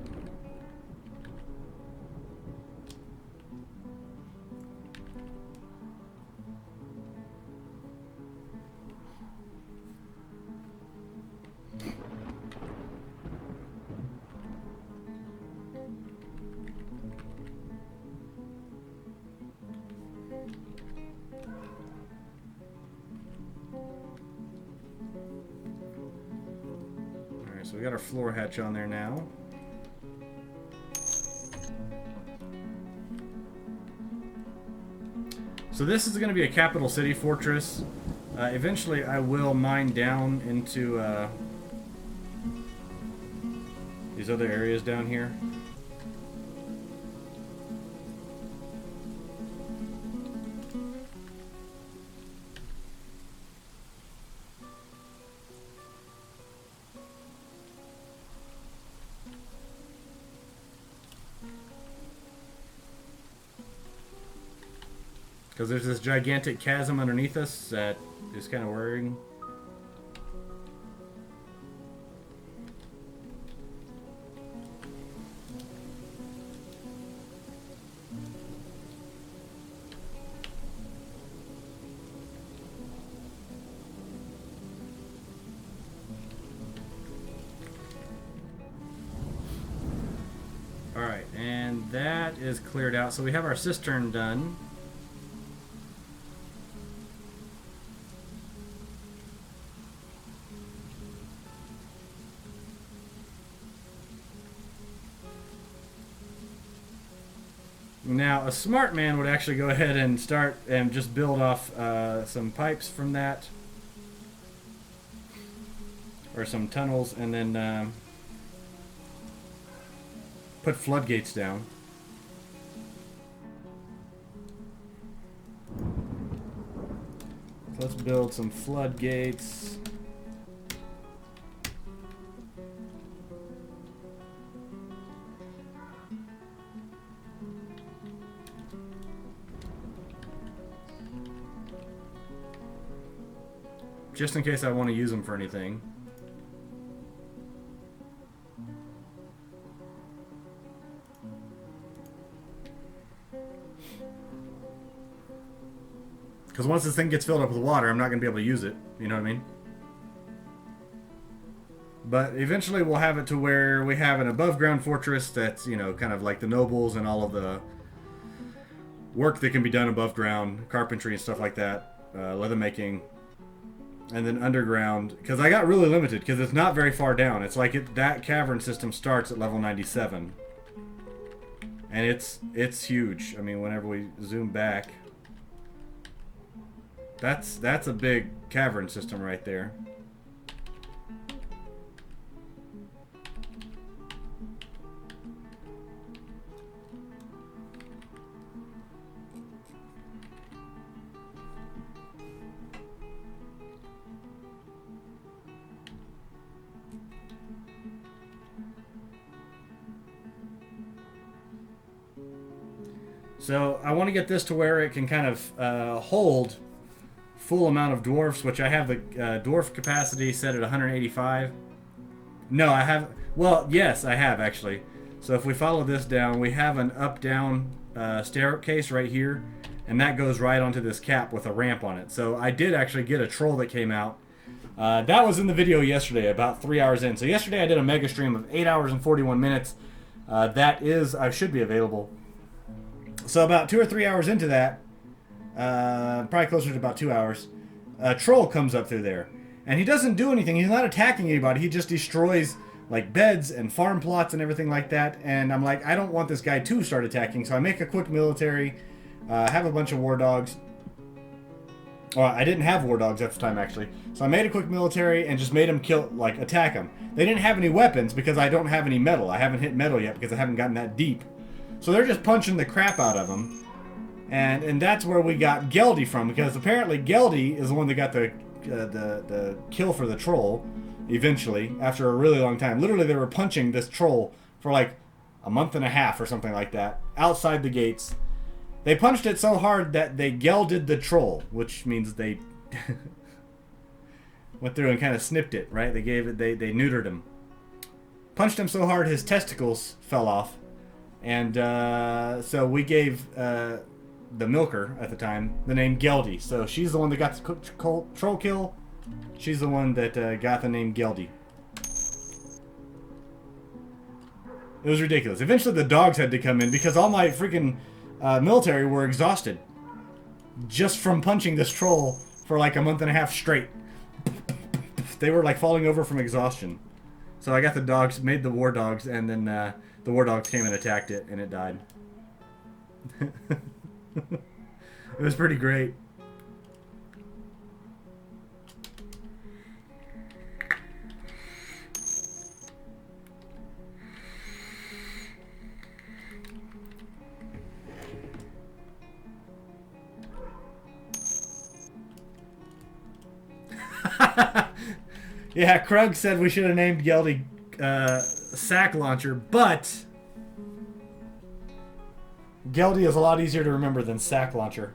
So we got our floor hatch on there now. So this is going to be a capital city fortress. Eventually I will mine down into these other areas down here. Because there's this gigantic chasm underneath us that is kind of worrying. Alright, and that is cleared out. So we have our cistern done. Now, a smart man would actually go ahead and start and just build off some pipes from that. Or some tunnels, and then put floodgates down. So let's build some floodgates. Just in case I want to use them for anything. Because once this thing gets filled up with water, I'm not going to be able to use it. You know what I mean? But eventually we'll have it to where we have an above-ground fortress that's, you know, kind of like the nobles and all of the work that can be done above ground, carpentry and stuff like that, leather making. And then underground, because I got really limited, because it's not very far down. It's like that cavern system starts at level 97. And it's huge. I mean, whenever we zoom back, that's a big cavern system right there. So I want to get this to where it can kind of hold full amount of dwarfs, which I have the dwarf capacity set at 185. No, I have. Well, yes, I have actually. So if we follow this down, we have an up-down staircase right here, and that goes right onto this cap with a ramp on it. So I did actually get a troll that came out. That was in the video yesterday, about 3 hours in. So yesterday I did a mega stream of 8 hours and 41 minutes. I should be available. So about 2 or 3 hours into that, probably closer to about 2 hours, a troll comes up through there. And he doesn't do anything. He's not attacking anybody. He just destroys like beds and farm plots and everything like that. And I'm like, I don't want this guy to start attacking. So I make a quick military, have a bunch of war dogs. Well, I didn't have war dogs at the time, actually. So I made a quick military and just made them kill, like, attack them. They didn't have any weapons because I don't have any metal. I haven't hit metal yet because I haven't gotten that deep. So they're just punching the crap out of them. And that's where we got Geldy from, because apparently Geldy is the one that got the kill for the troll, eventually, after a really long time. Literally, they were punching this troll for, like, a month and a half or something like that, outside the gates. They punched it so hard that they gelded the troll, which means they went through and kind of snipped it, right? They neutered him. Punched him so hard his testicles fell off. And so we gave the milker at the time the name Geldy. So she's the one that got the troll kill. She's the one that got the name Geldy. It was ridiculous. Eventually the dogs had to come in because all my freaking military were exhausted just from punching this troll for like a month and a half straight. They were like falling over from exhaustion. So I got the dogs, made the war dogs, and then the war dogs came and attacked it, and it died. It was pretty great. Yeah, Krug said we should have named Geldy Sack Launcher, but Geldy is a lot easier to remember than Sack Launcher.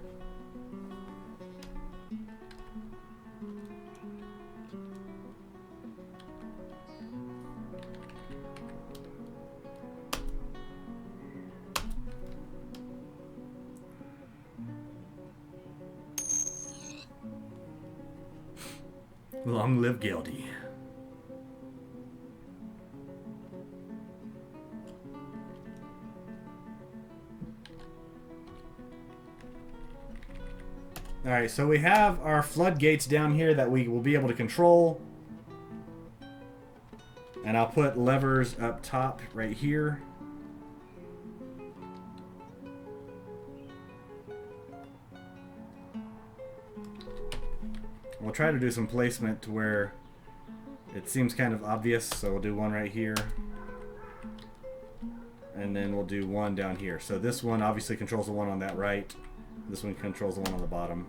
Long live Geldy. Alright, so we have our floodgates down here that we will be able to control. And I'll put levers up top right here. We'll try to do some placement to where it seems kind of obvious. So we'll do one right here. And then we'll do one down here. So this one obviously controls the one on that right. This one controls the one on the bottom.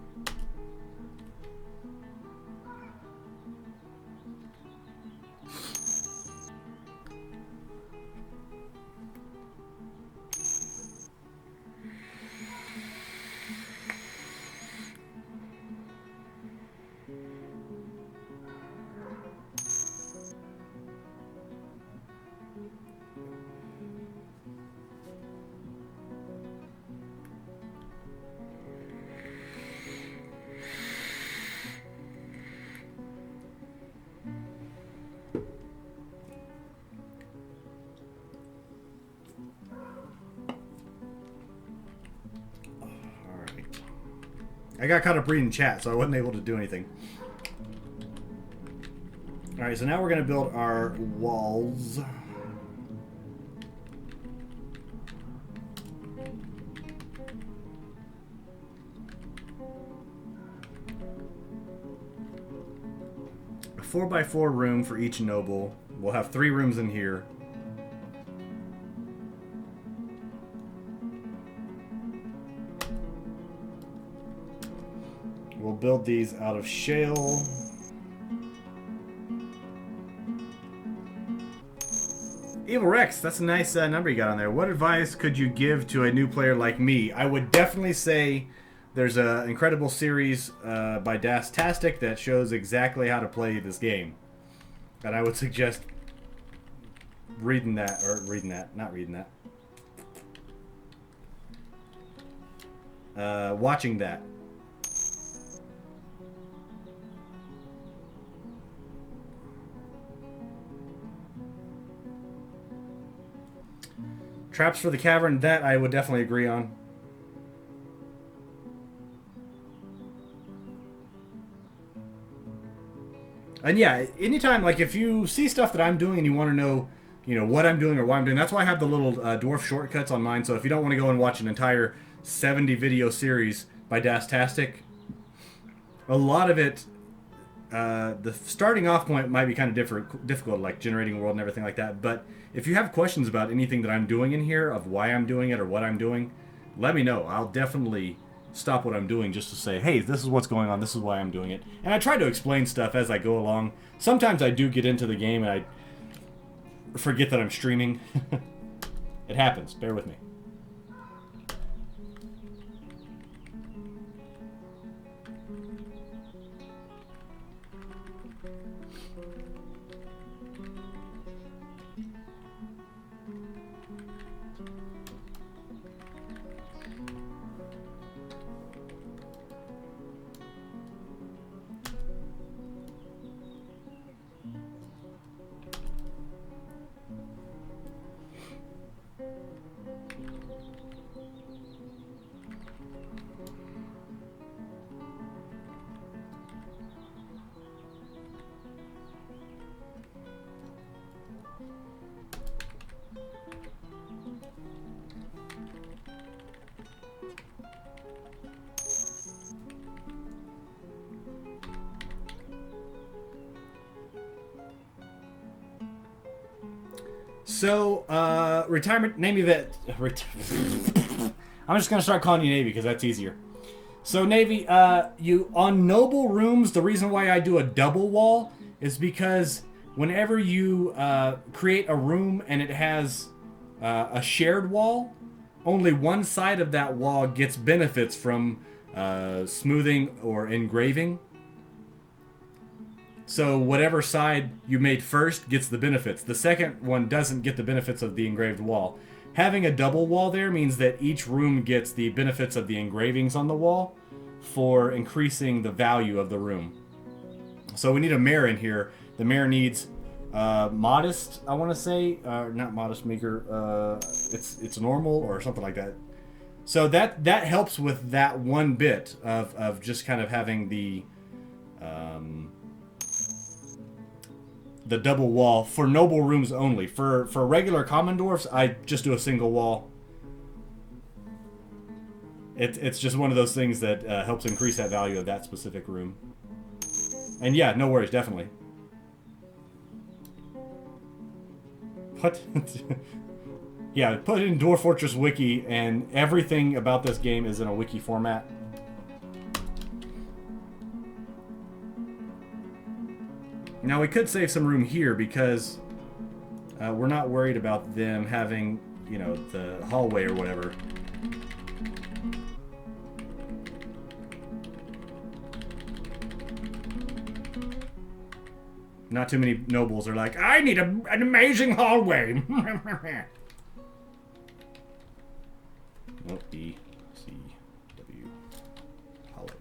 I got caught up reading chat, so I wasn't able to do anything. Alright, so now we're going to build our walls. A 4x4 room for each noble. We'll have 3 rooms in here. We'll build these out of shale. Evil Rex, that's a nice number you got on there. What advice could you give to a new player like me? I would definitely say there's an incredible series by Dastastic that shows exactly how to play this game. And I would suggest watching that. Traps for the cavern, that I would definitely agree on. And yeah, anytime, like if you see stuff that I'm doing and you want to know, you know, what I'm doing or why I'm doing, that's why I have the little dwarf shortcuts on mine. So if you don't want to go and watch an entire 70 video series by Dastastic, a lot of it, the starting off point might be kind of difficult, like generating a world and everything like that. But if you have questions about anything that I'm doing in here, of why I'm doing it or what I'm doing, let me know. I'll definitely stop what I'm doing just to say, hey, this is what's going on, this is why I'm doing it. And I try to explain stuff as I go along. Sometimes I do get into the game and I forget that I'm streaming. It happens. Bear with me. So, retirement, Navy vet. I'm just gonna start calling you Navy because that's easier. So, Navy, you on noble rooms. The reason why I do a double wall is because whenever you create a room and it has a shared wall, only one side of that wall gets benefits from smoothing or engraving. So whatever side you made first gets the benefits. The second one doesn't get the benefits of the engraved wall. Having a double wall there means that each room gets the benefits of the engravings on the wall for increasing the value of the room. So we need a mayor in here. The mayor needs modest, I want to say, not modest maker. It's normal or something like that. So that helps with that one bit of just kind of having the double wall for noble rooms only. For regular common dwarfs, I just do a single wall. It's just one of those things that helps increase that value of that specific room. And yeah, no worries, definitely. What? Yeah, put it in Dwarf Fortress Wiki, and everything about this game is in a wiki format. Now we could save some room here because we're not worried about them having, you know, the hallway or whatever. Not too many nobles are like, I need an amazing hallway. Oh, E, C, W, hallway.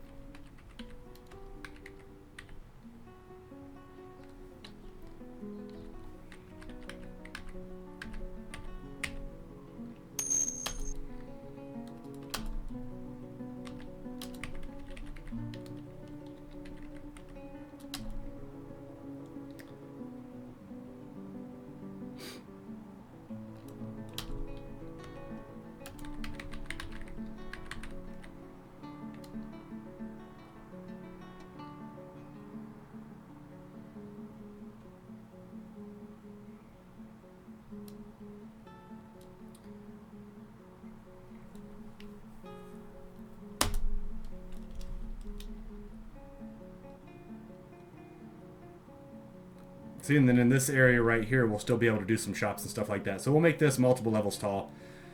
See, and then in this area right here, we'll still be able to do some shops and stuff like that. So we'll make this multiple levels tall,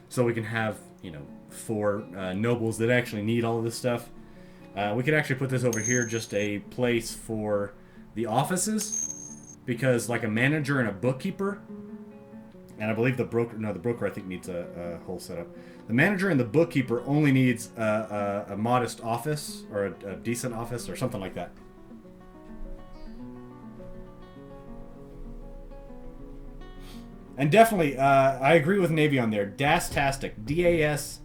so we can have, you know, 4 nobles that actually need all of this stuff. We could actually put this over here, just a place for the offices, because like a manager and a bookkeeper, and I believe the broker I think needs a whole setup. The manager and the bookkeeper only needs a modest office, or a decent office, or something like that. And definitely, I agree with Navy on there. Dastastic, D-A-S-T-A-S-T-I-C.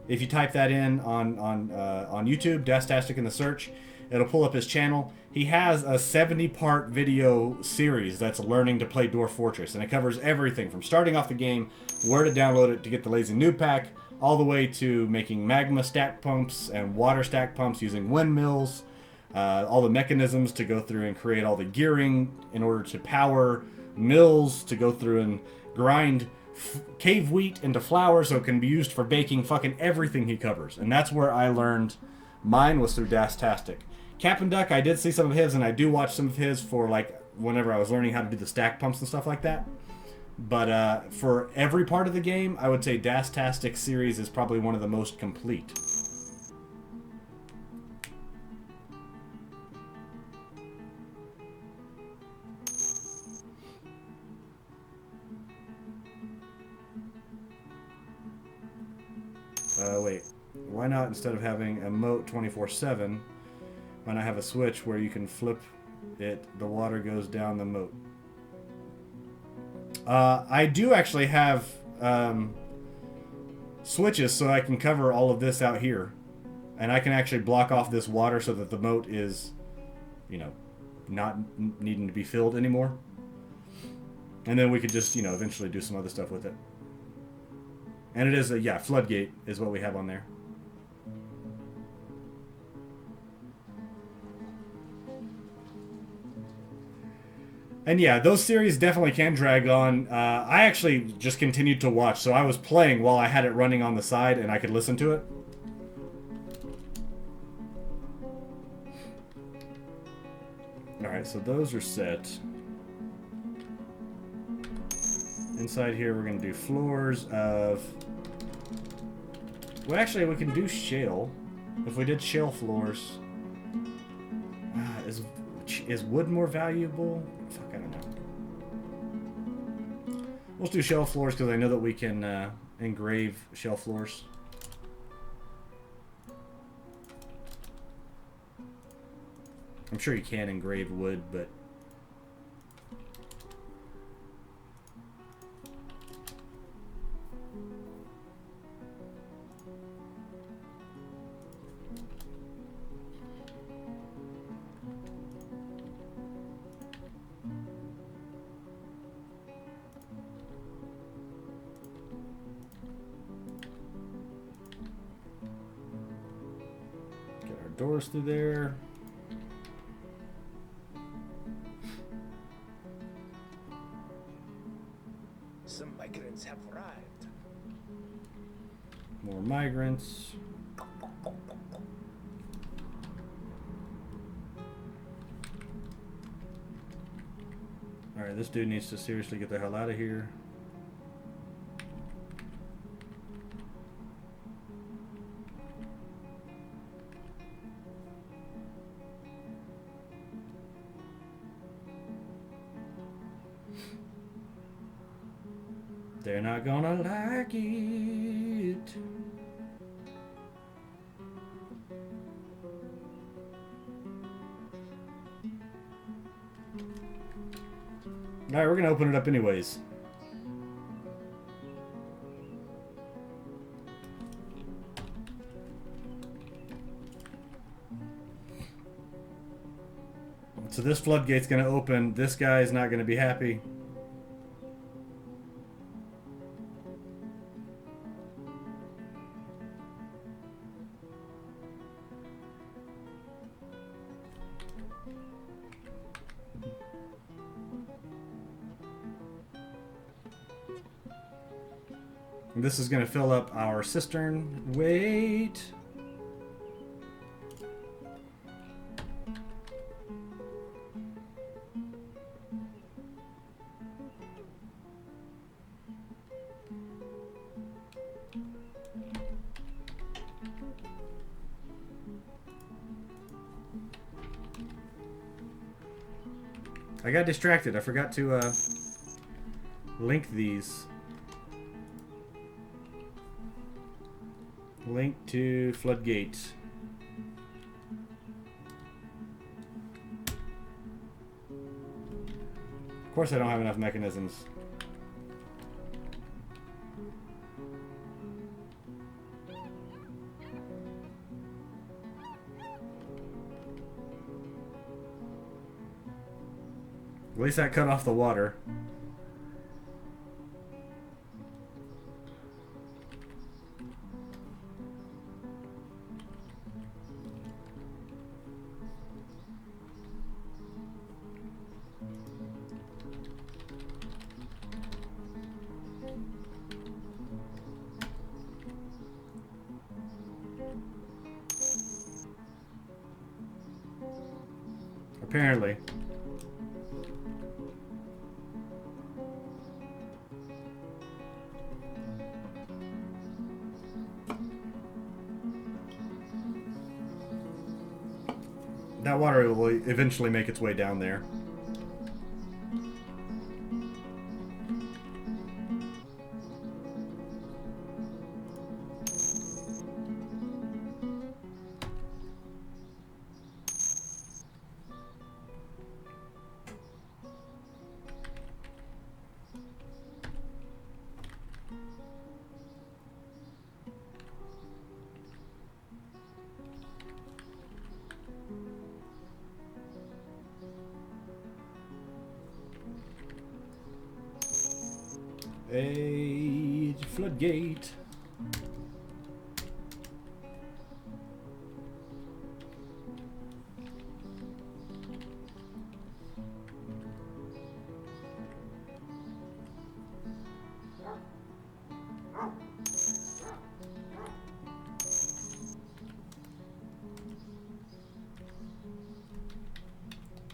If you type that in on YouTube, Dastastic in the search, it'll pull up his channel. He has a 70-part video series that's learning to play Dwarf Fortress, and it covers everything from starting off the game, where to download it to get the Lazy Noob Pack, all the way to making magma stack pumps and water stack pumps using windmills, all the mechanisms to go through and create all the gearing in order to power mills to go through and grind cave wheat into flour so it can be used for baking fucking everything he covers. And that's where I learned mine was through Dastastic. Captain Duck, I did see some of his, and I do watch some of his for like whenever I was learning how to do the stack pumps and stuff like that. But for every part of the game, I would say Dastastic series is probably one of the most complete. Wait. Why not, instead of having a moat 24/7, why not have a switch where you can flip it, the water goes down the moat? I do actually have switches so I can cover all of this out here. And I can actually block off this water so that the moat is, you know, not needing to be filled anymore. And then we could just, you know, eventually do some other stuff with it. And it is a, yeah, floodgate is what we have on there. And yeah, those series definitely can drag on. I actually just continued to watch, so I was playing while I had it running on the side and I could listen to it. Alright, so those are set. Inside here we're going to do floors of... Well, actually, we can do shale. If we did shale floors... Is wood more valuable? Fuck, I don't know. Let's do shale floors because I know that we can engrave shale floors. I'm sure you can engrave wood, but... Get our doors through there. Some migrants have arrived. More migrants. Alright, this dude needs to seriously get the hell out of here. They're not gonna like it. Alright, we're gonna open it up anyways. So this floodgate's gonna open. This guy's not gonna be happy. This is going to fill up our cistern. Wait. I got distracted. I forgot to link these. Link to floodgate. Of course I don't have enough mechanisms. At least that cut off the water. Apparently. That water will eventually make its way down there. A floodgate.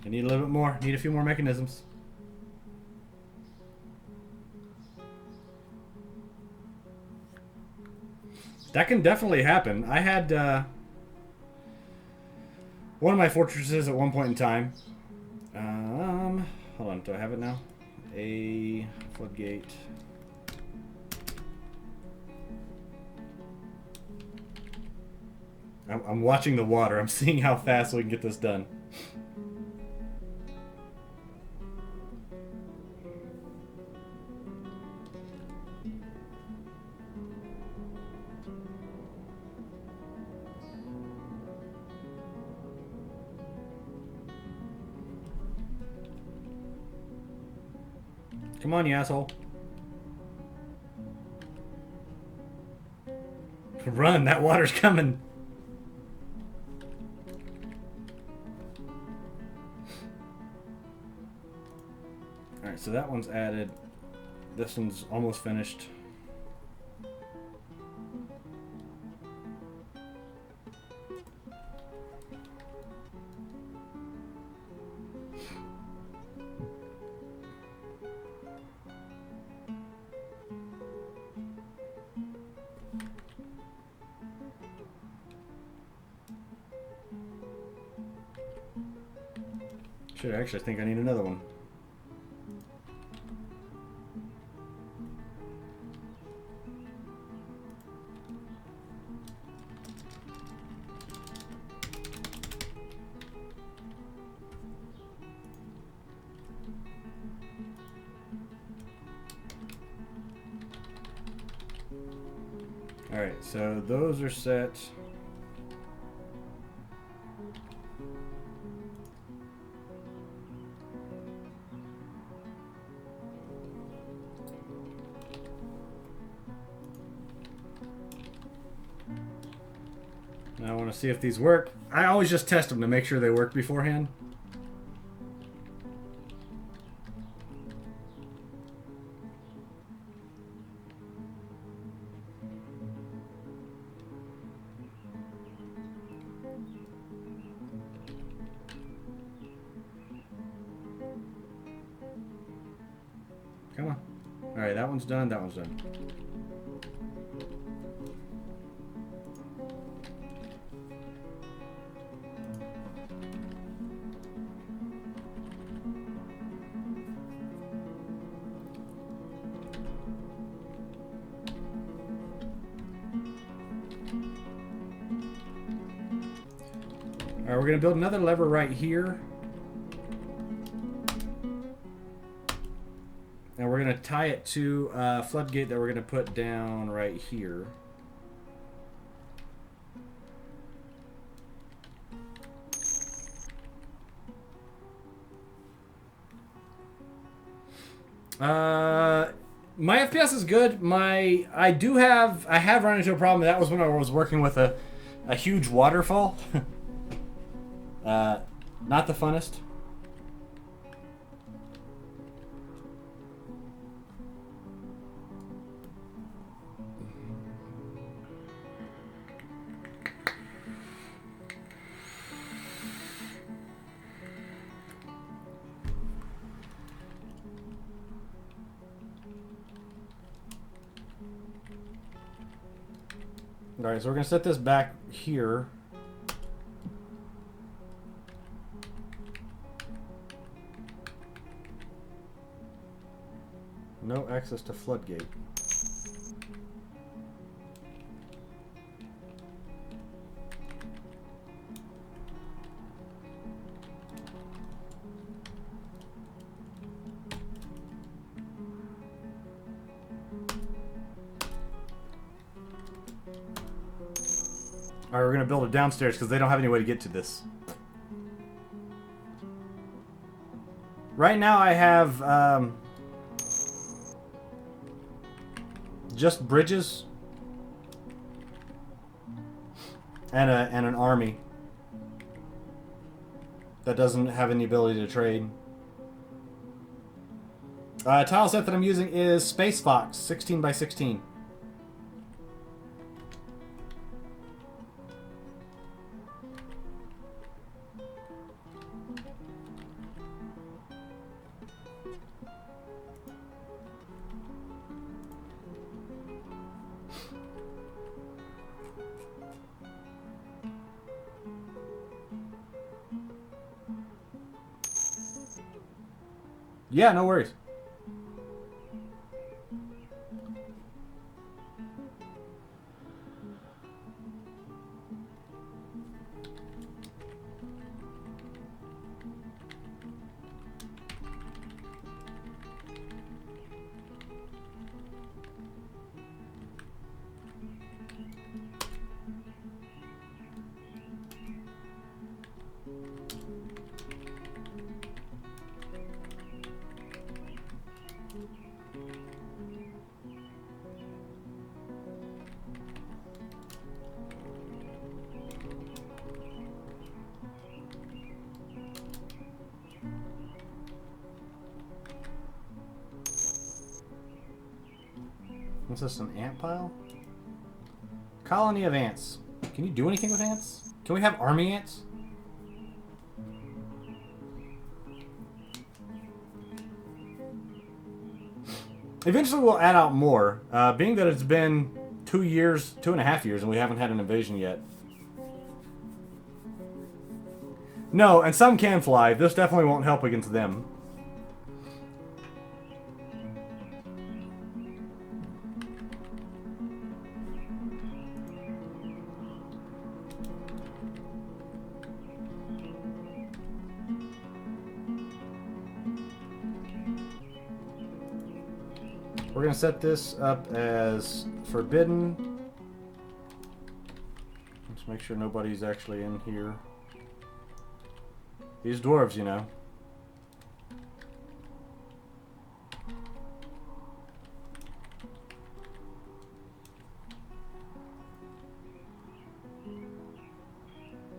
I need a little bit more. Need a few more mechanisms. That can definitely happen. I had one of my fortresses at one point in time. Hold on, do I have it now? A floodgate. I'm watching the water. I'm seeing how fast we can get this done. Come on, you asshole. Run, that water's coming. Alright, so that one's added. This one's almost finished. Shit, I actually think I need another one. Alright, so those are set. Now I want to see if these work. I always just test them to make sure they work beforehand. Come on. Alright, that one's done, that one's done. Alright, we're going to build another lever right here. And we're going to tie it to a floodgate that we're going to put down right here. My FPS is good. I have run into a problem. That was when I was working with a huge waterfall. Not the funnest. Alright, so we're going to set this back here. No access to floodgate. Alright, we're going to build it downstairs because they don't have any way to get to this. Right now I have just bridges and an army that doesn't have any ability to trade. Tile set that I'm using is Space Fox 16 by 16. Yeah, no worries. What's this, an ant pile? Colony of ants. Can you do anything with ants? Can we have army ants? Eventually we'll add out more, being that it's been 2.5 years, and we haven't had an invasion yet. No, and some can fly. This definitely won't help against them. We're going to set this up as forbidden. Let's make sure nobody's actually in here. These dwarves, you know.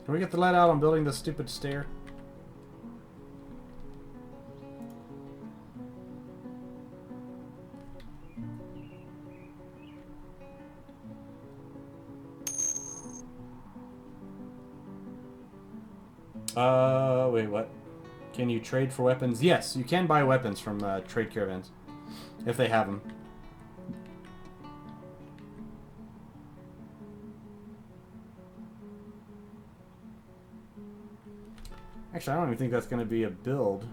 Can we get the let out on building this stupid stair? Wait, what? Can you trade for weapons? Yes, you can buy weapons from trade caravans, if they have them. Actually, I don't even think that's going to be a build.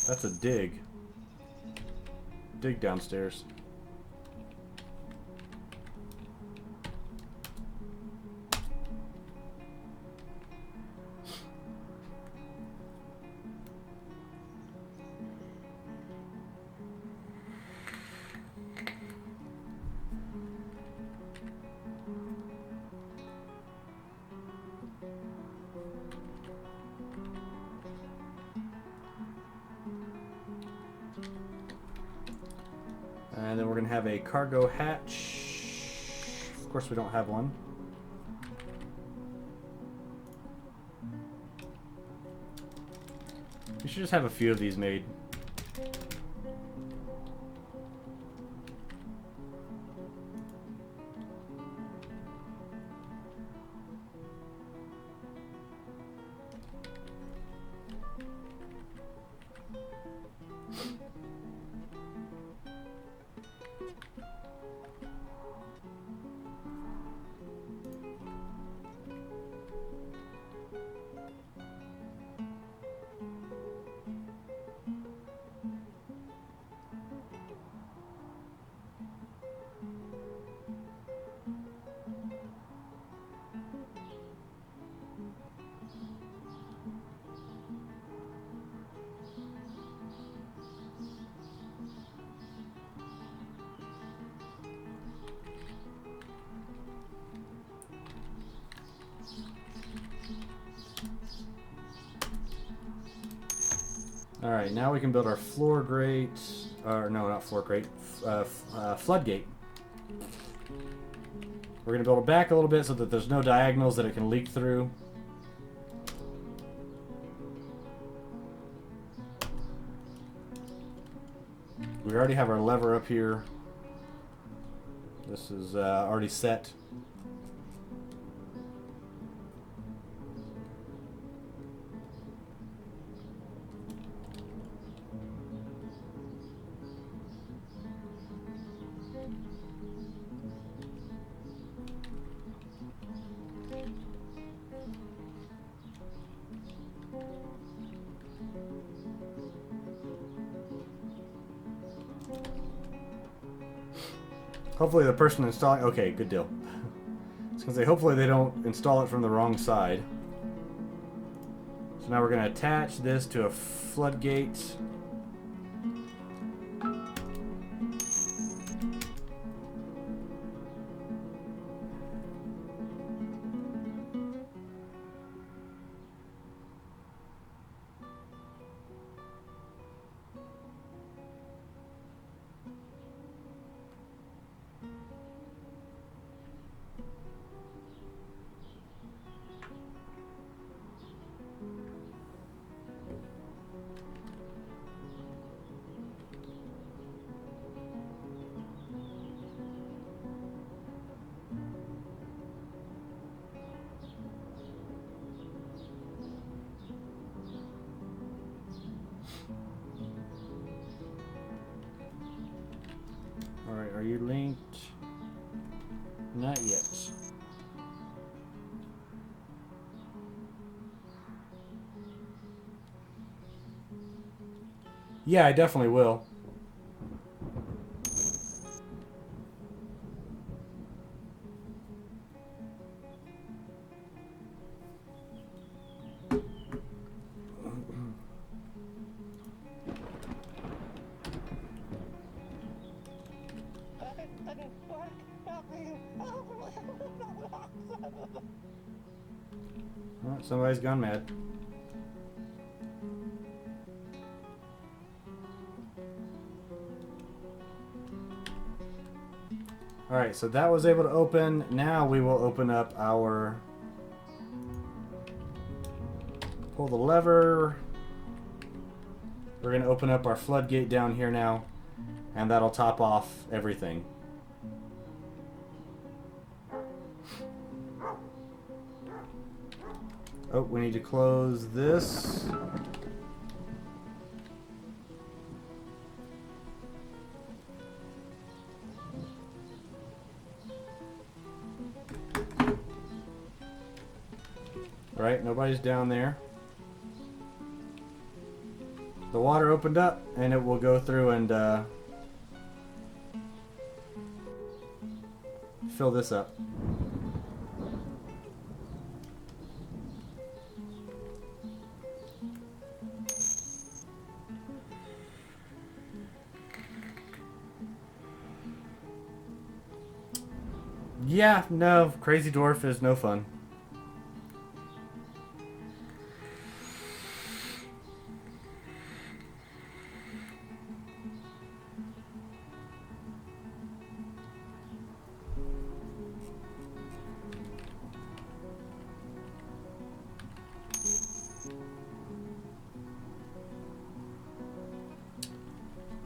That's a dig. Dig downstairs. And then we're going to have a cargo hatch. Of course, we don't have one. We should just have a few of these made. Alright, now we can build our floor grate. Or, no, not floor grate. Floodgate. We're going to build it back a little bit so that there's no diagonals that it can leak through. We already have our lever up here. This is already set. Hopefully the person installing... Okay, good deal. I was going to say, hopefully they don't install it from the wrong side. So now we're going to attach this to a floodgate. Alright, are you linked? Not yet. Yeah, I definitely will. Oh, somebody's gone mad. Alright, so that was able to open. Now we will open up our... Pull the lever. We're going to open up our floodgate down here now. And that'll top off everything. Oh, we need to close this. Right, nobody's down there. The water opened up, and it will go through and fill this up. Yeah, no, Crazy Dwarf is no fun.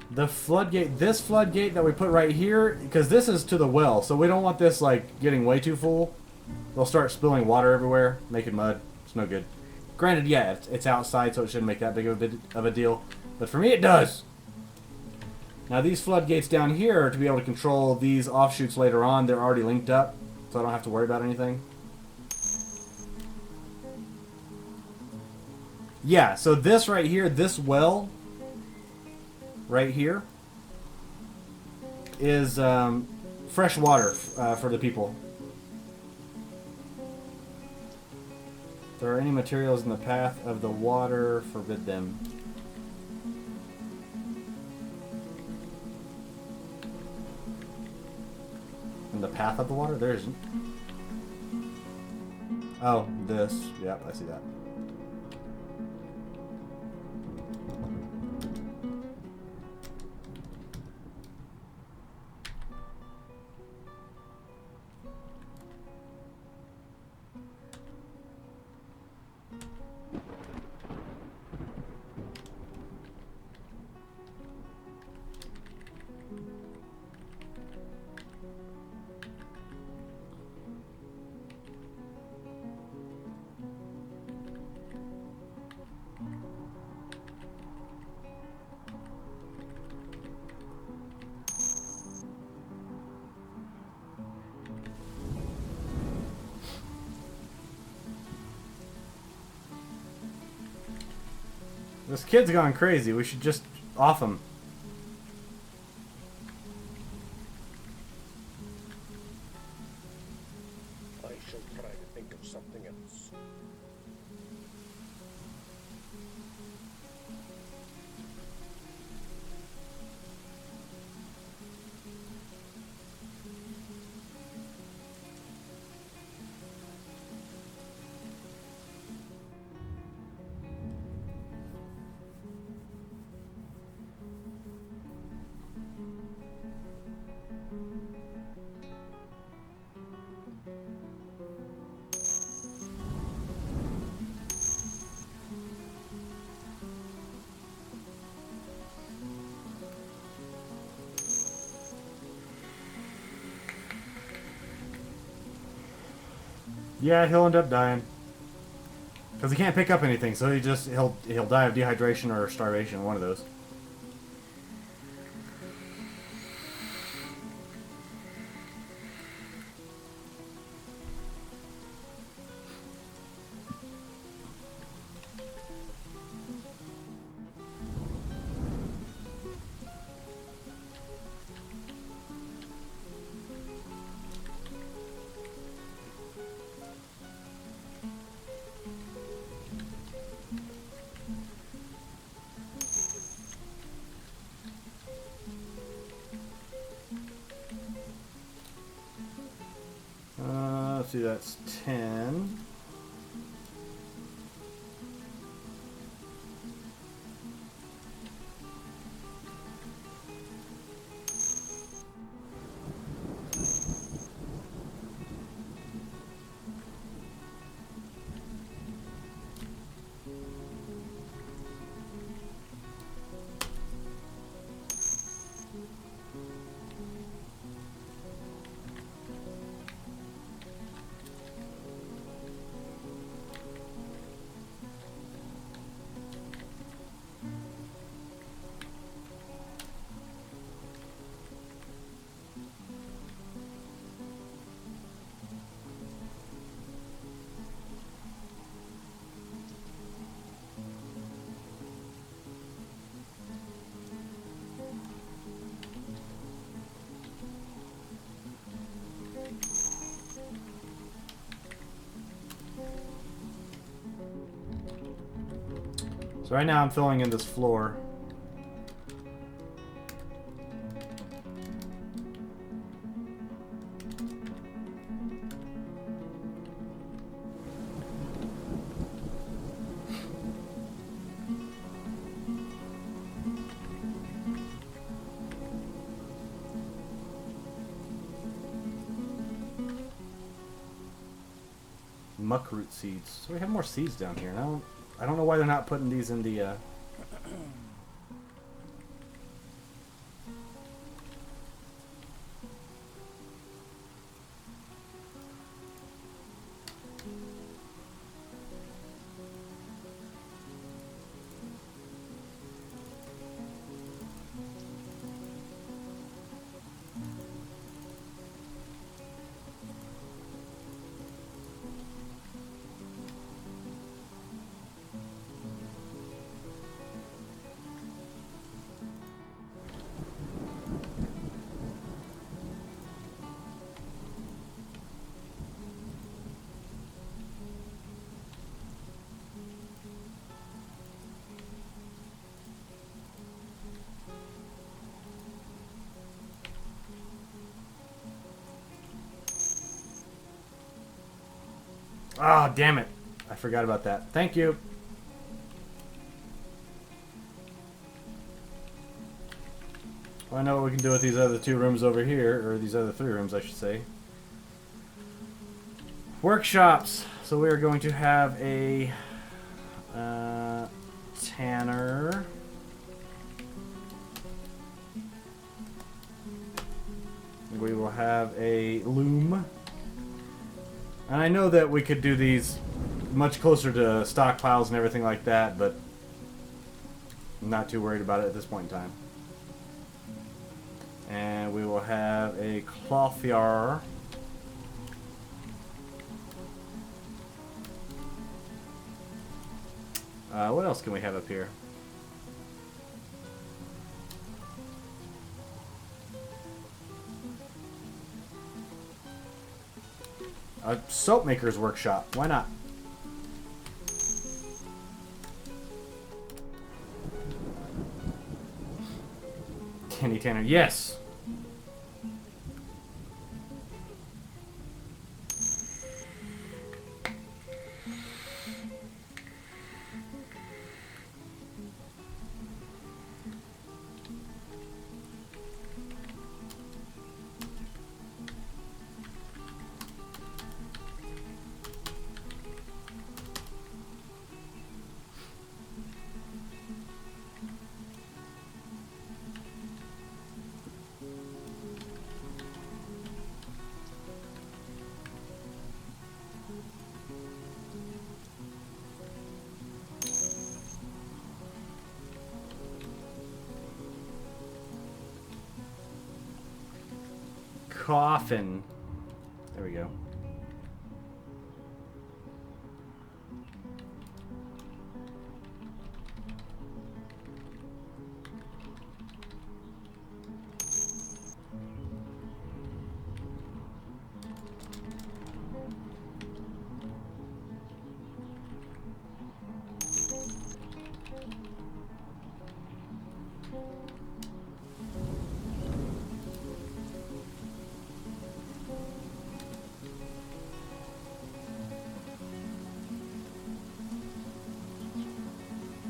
The floodgate, this floodgate that we put right here, because this is to the well, so we don't want this like getting way too full. They'll start spilling water everywhere, making mud. It's no good. Granted, yeah, it's outside, so it shouldn't make that big of a deal. But for me, it does. Now these floodgates down here are to be able to control these offshoots later on. They're already linked up, so I don't have to worry about anything. Yeah, so this right here, this well right here is fresh water for the people. If there are any materials in the path of the water, forbid them. In the path of the water? There isn't. Oh, this. Yep, I see that. This kid's gone crazy. We should just off him. I shall try to think of something else. Yeah, he'll end up dying. Because he can't pick up anything, so he'll die of dehydration or starvation, one of those. Let's see, that's 10. So right now I'm filling in this floor. Muckroot seeds. So we have more seeds down here. And I don't know why they're not putting these in the Ah, damn it. I forgot about that. Thank you. Well, I know what we can do with these other 2 rooms over here, or these other 3 rooms, I should say. Workshops. So we are going to have a tanner. We will have a loom. And I know that we could do these much closer to stockpiles and everything like that, but I'm not too worried about it at this point in time. And we will have a clothier. What else can we have up here? A soap maker's workshop. Why not? Candy Tanner. Yes. Coffin. There we go.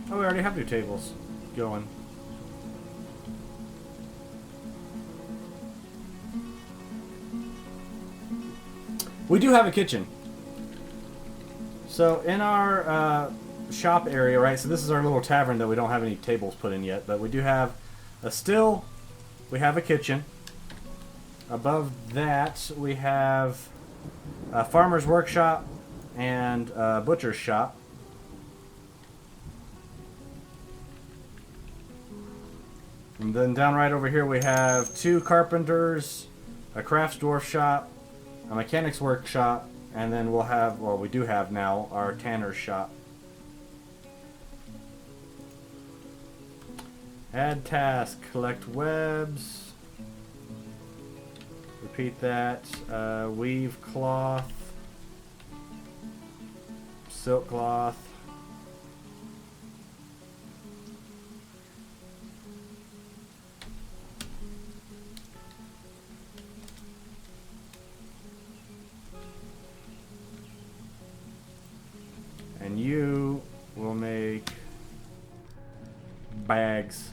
Oh, we already have new tables going. We do have a kitchen. So in our shop area, right? So this is our little tavern that we don't have any tables put in yet, but we do have a still. We have a kitchen. Above that, we have a farmer's workshop and a butcher's shop. And then down right over here we have 2 carpenters, a crafts dwarf shop, a mechanics workshop, and then we'll have, well, we do have now our tanner's shop. Add task, collect webs. Repeat that. Weave cloth, silk cloth. And you will make bags.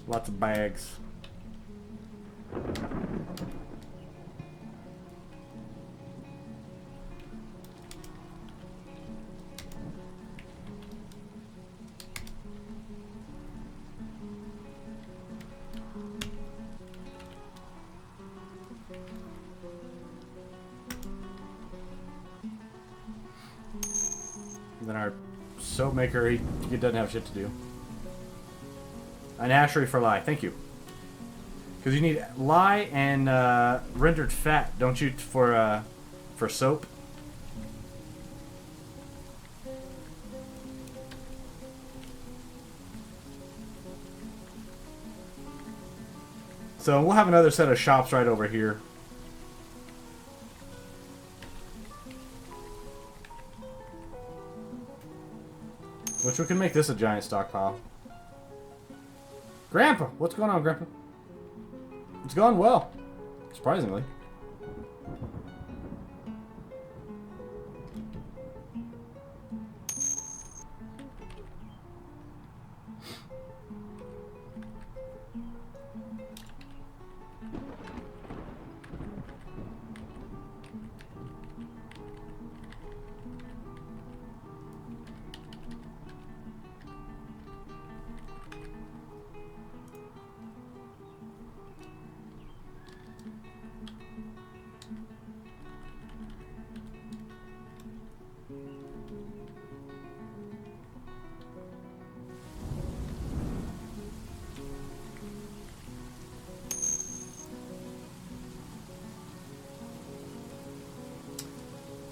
Lots of bags. Then our soap maker, he doesn't have shit to do. An ashery for lye, thank you. Because you need lye and rendered fat, don't you, for soap? So we'll have another set of shops right over here. Which we can make this a giant stockpile. Grandpa! What's going on, Grandpa? It's gone well. Surprisingly.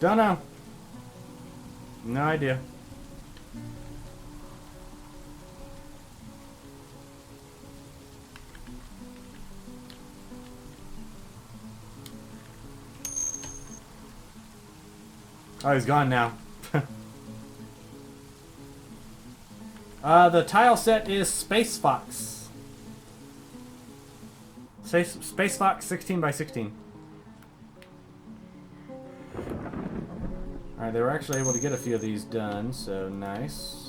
Don't know. No idea. Oh, he's gone now. The tile set is Space Fox. Space Fox 16 by 16. Alright, they were actually able to get a few of these done, so nice.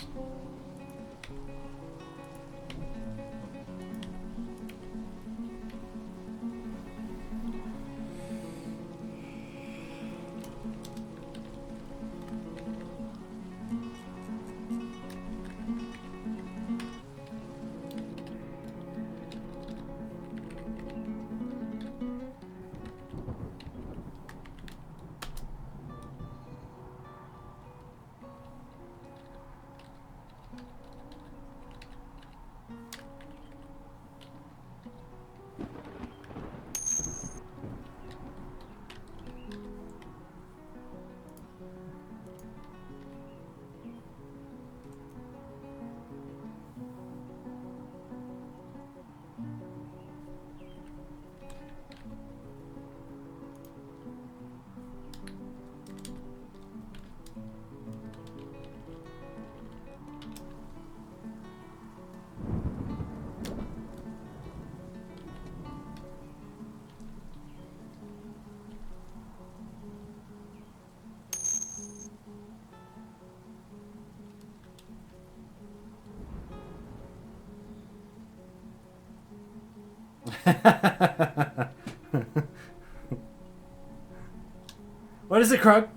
What is it, Krug?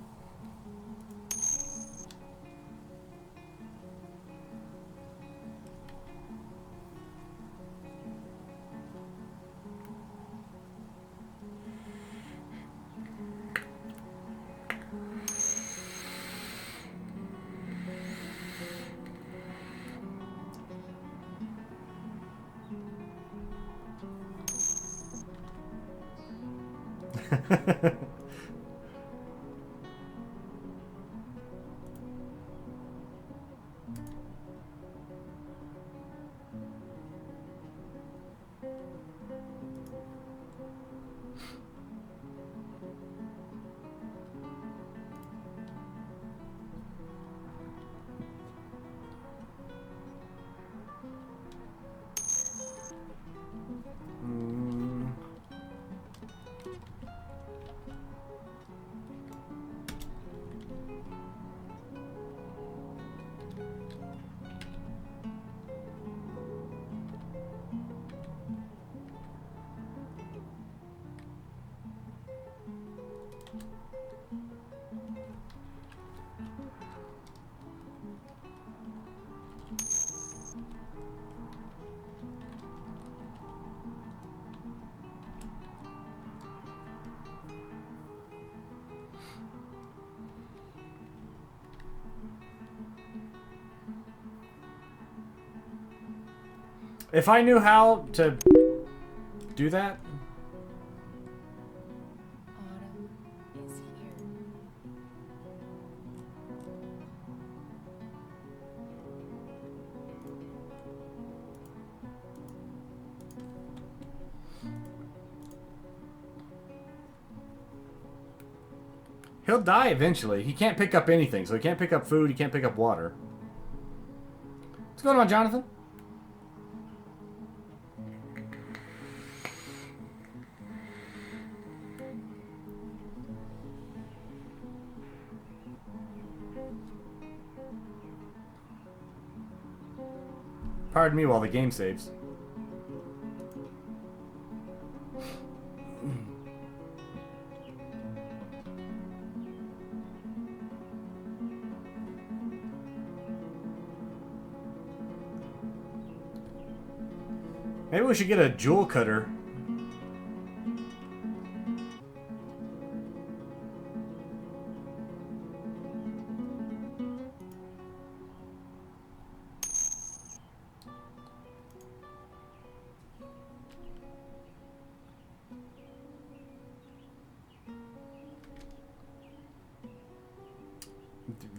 If I knew how to do that. Autumn is here. He'll die eventually. He can't pick up anything, so he can't pick up food, he can't pick up water. What's going on, Jonathan? Pardon me while the game saves. Maybe we should get a jewel cutter.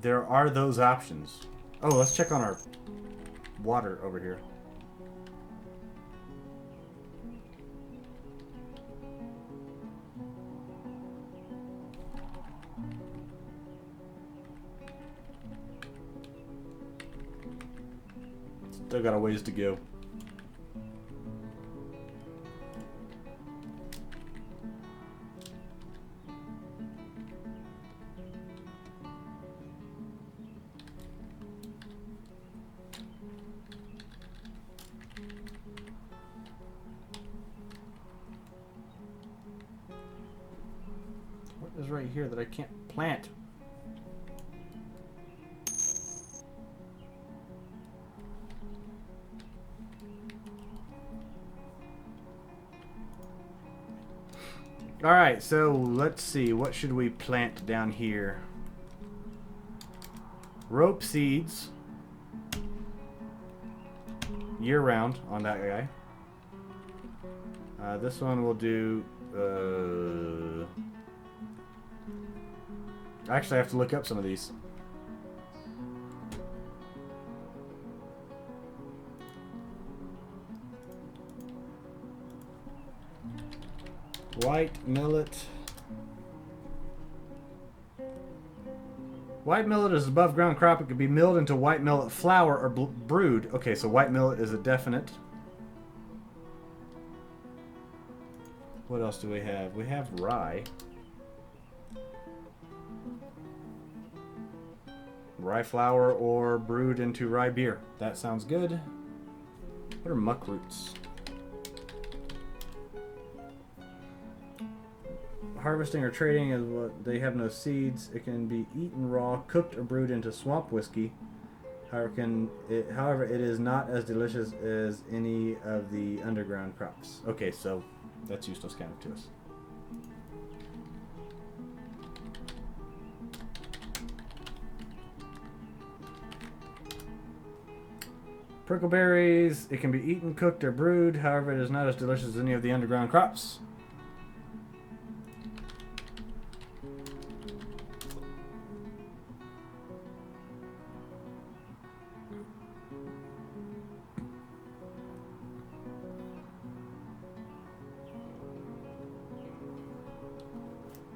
There are those options. Oh, let's check on our water over here. Still got a ways to go. What is right here that I can't plant? All right, so let's see. What should we plant down here? Rope seeds. Year round on that guy. This one will do... Actually, I have to look up some of these. White millet. White millet is above ground crop. It could be milled into white millet flour or brewed. Okay, so white millet is a definite. What else do we have? We have rye. Rye flour or brewed into rye beer. That sounds good. What are muck roots? Harvesting or trading is what they have no seeds. It can be eaten raw, cooked or brewed into swamp whiskey. However, it is not as delicious as any of the underground crops. Okay, so that's useless kind of to us. Prickleberries. It can be eaten, cooked, or brewed. However, it is not as delicious as any of the underground crops.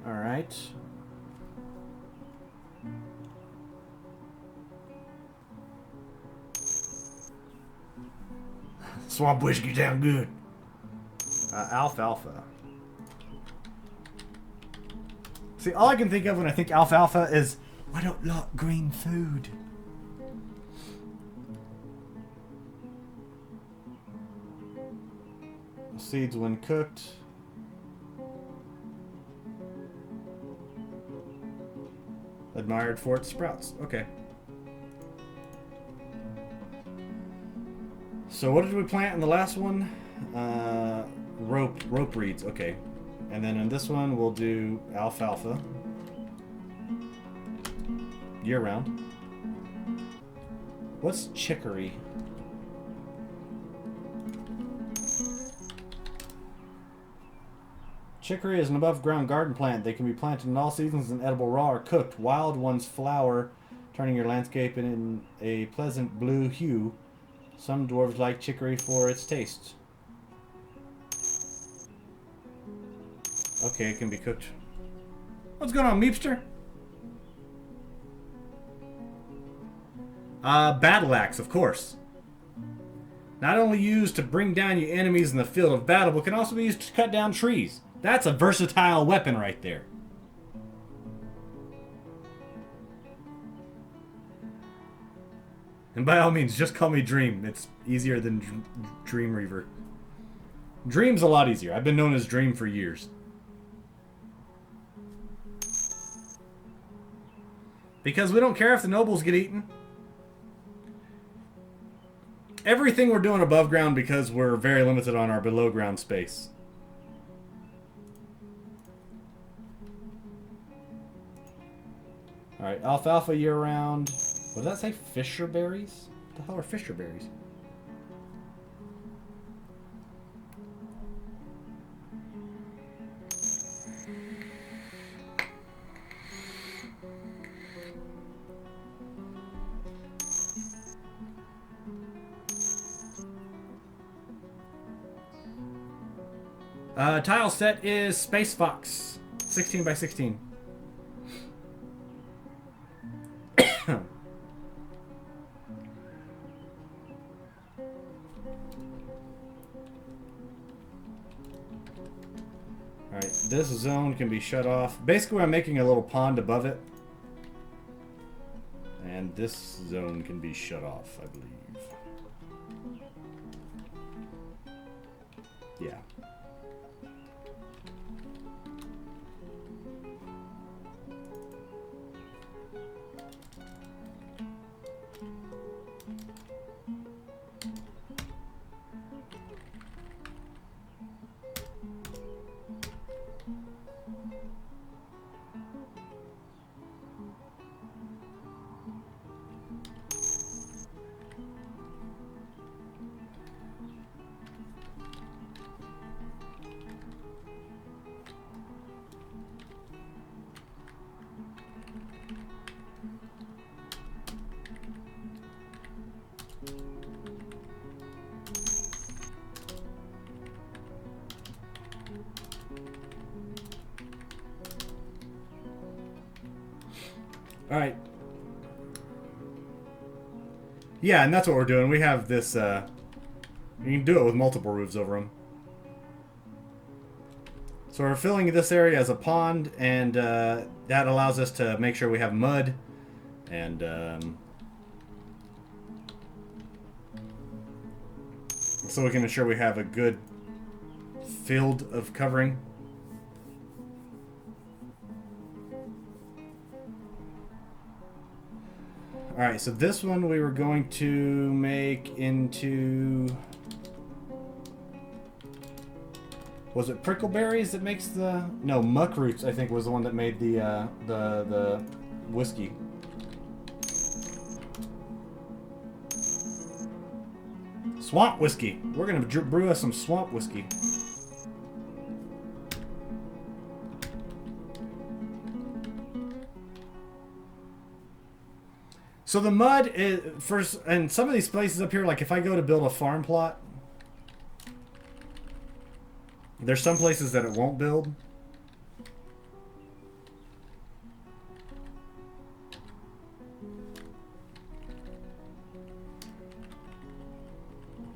All right. Swamp whiskey down good. Alfalfa. See, all I can think of when I think alfalfa is, I don't like green food. Seeds when cooked. Admired for its sprouts. Okay. So what did we plant in the last one? Rope reeds. Okay. And then in this one we'll do alfalfa. Year round. What's chicory? Chicory is an above-ground garden plant. They can be planted in all seasons and edible raw or cooked. Wild ones flower, turning your landscape in a pleasant blue hue. Some dwarves like chicory for its taste. Okay, it can be cooked. What's going on, Meepster? Battle axe, of course. Not only used to bring down your enemies in the field of battle, but can also be used to cut down trees. That's a versatile weapon right there. And by all means, just call me Dream. It's easier than Dream Reaver. Dream's a lot easier. I've been known as Dream for years. Because we don't care if the nobles get eaten. Everything we're doing above ground because we're very limited on our below ground space. Alright, alfalfa year round. What did that say? Fisher berries? What the hell are fisher berries? Tile set is Space Fox. 16 by 16. Alright, this zone can be shut off. Basically, I'm making a little pond above it. And this zone can be shut off, I believe. Yeah. All right. Yeah, and that's what we're doing. We have this, you can do it with multiple roofs over them. So we're filling this area as a pond, and that allows us to make sure we have mud, and so we can ensure we have a good field of covering. Alright, so this one we were going to make into... Was it prickleberries that makes the... No, muck roots, I think, was the one that made the whiskey. Swamp whiskey. We're going to brew us some swamp whiskey. So the mud is first, and some of these places up here, like if I go to build a farm plot, there's some places that it won't build.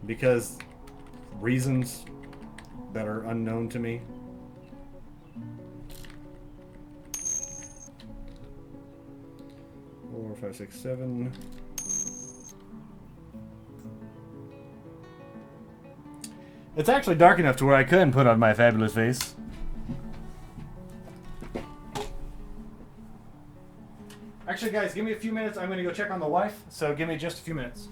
Because reasons that are unknown to me. 4, 5, 6, 7. It's actually dark enough to where I couldn't put on my fabulous face. Actually, guys, give me a few minutes. I'm going to go check on the wife, so give me just a few minutes.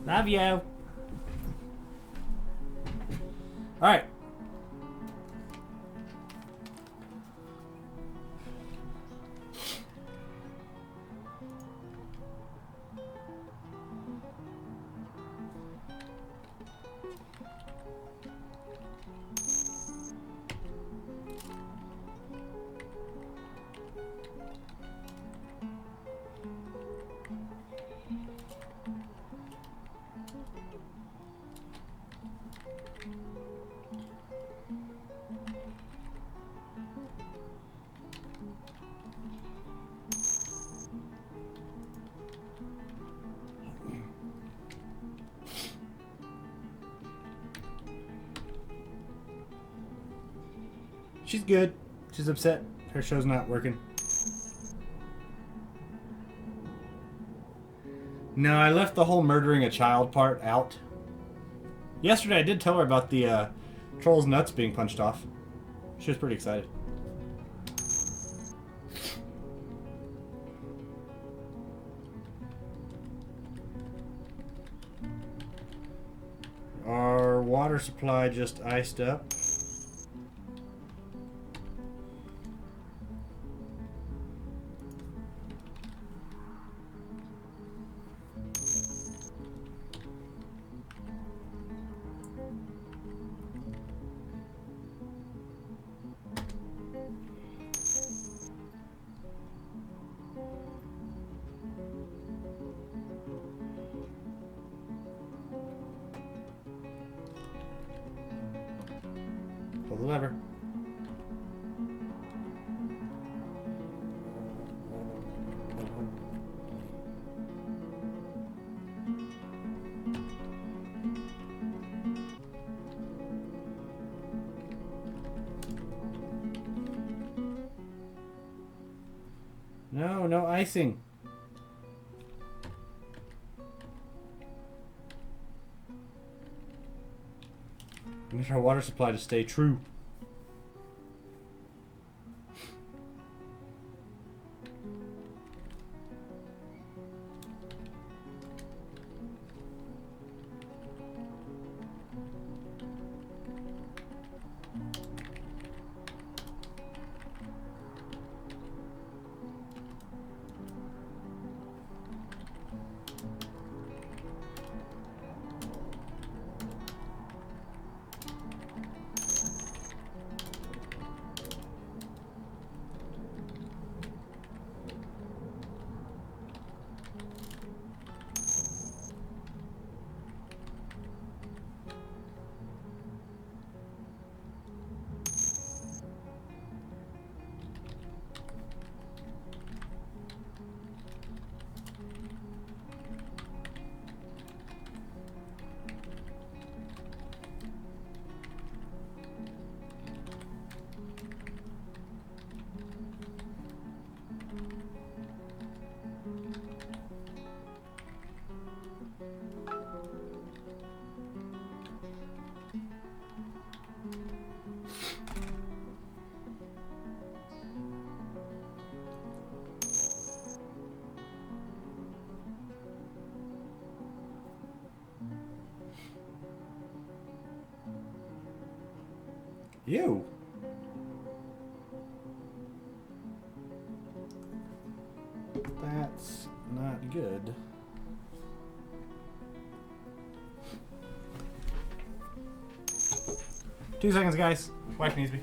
Love you. All right. She's good. She's upset. Her show's not working. No, I left the whole murdering a child part out. Yesterday I did tell her about the troll's nuts being punched off. She was pretty excited. Our water supply just iced up. Pull the lever. No, no icing. We need our water supply to stay true. Ew. That's not good. Two seconds, guys. Wife needs me.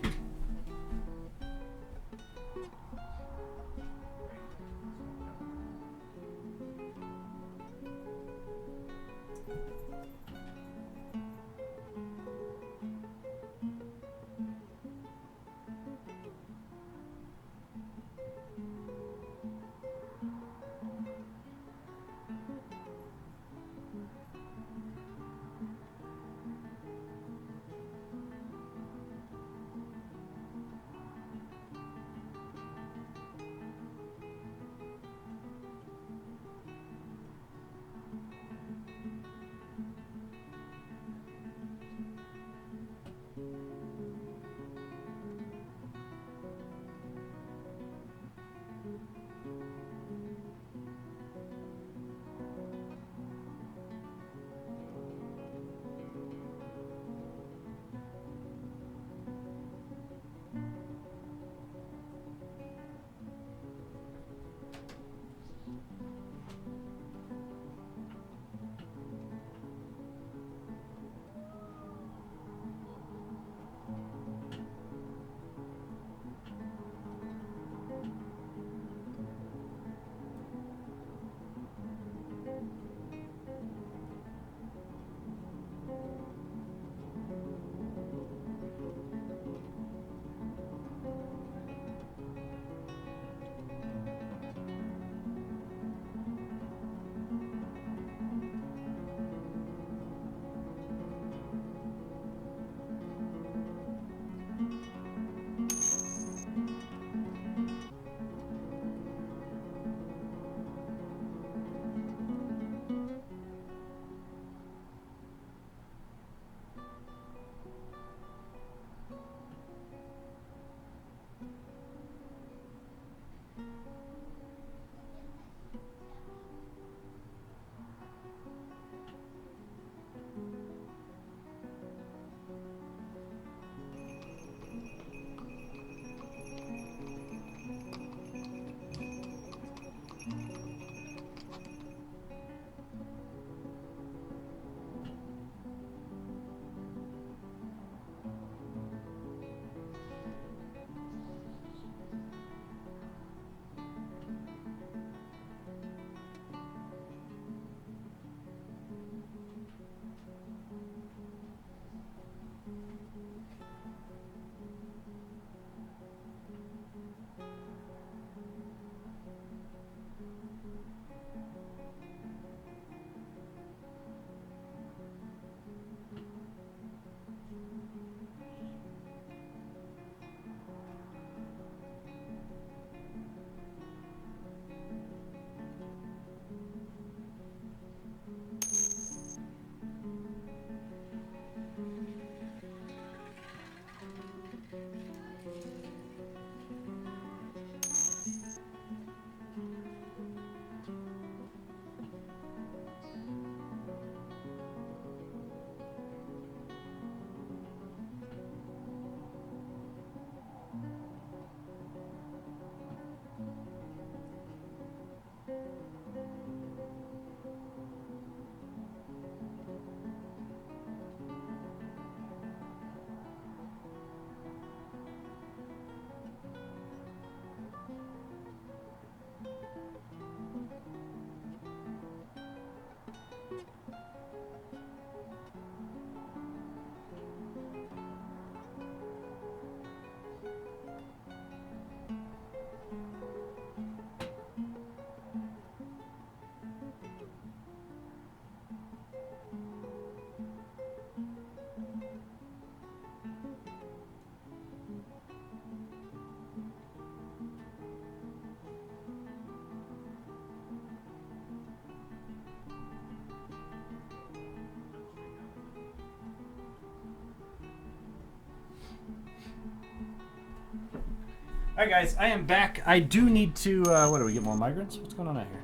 Alright guys, I am back. I do need to, what do we get, more migrants? What's going on out here?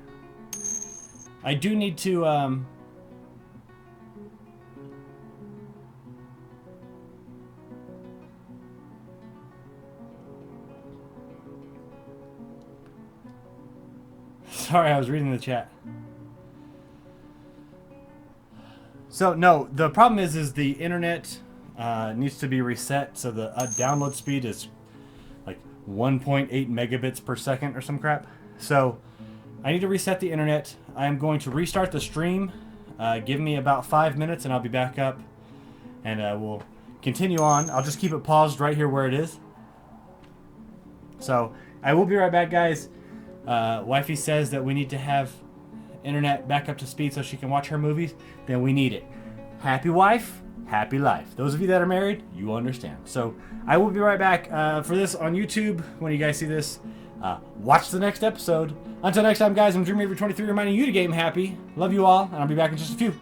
I do need to, Sorry, I was reading the chat. So, no, the problem is the internet needs to be reset, so the download speed is like 1.8 megabits per second or some crap. So, I need to reset the internet. I am going to restart the stream. Give me about 5 minutes and I'll be back up. And we'll continue on. I'll just keep it paused right here where it is. So, I will be right back, guys. Wifey says that we need to have internet back up to speed so she can watch her movies. Then we need it. Happy wife, happy life. Those of you that are married, you understand. So I will be right back for this on YouTube. When you guys see this, watch the next episode. Until next time, guys, I'm Dreamer 23 reminding you to game happy. Love you all, and I'll be back in just a few.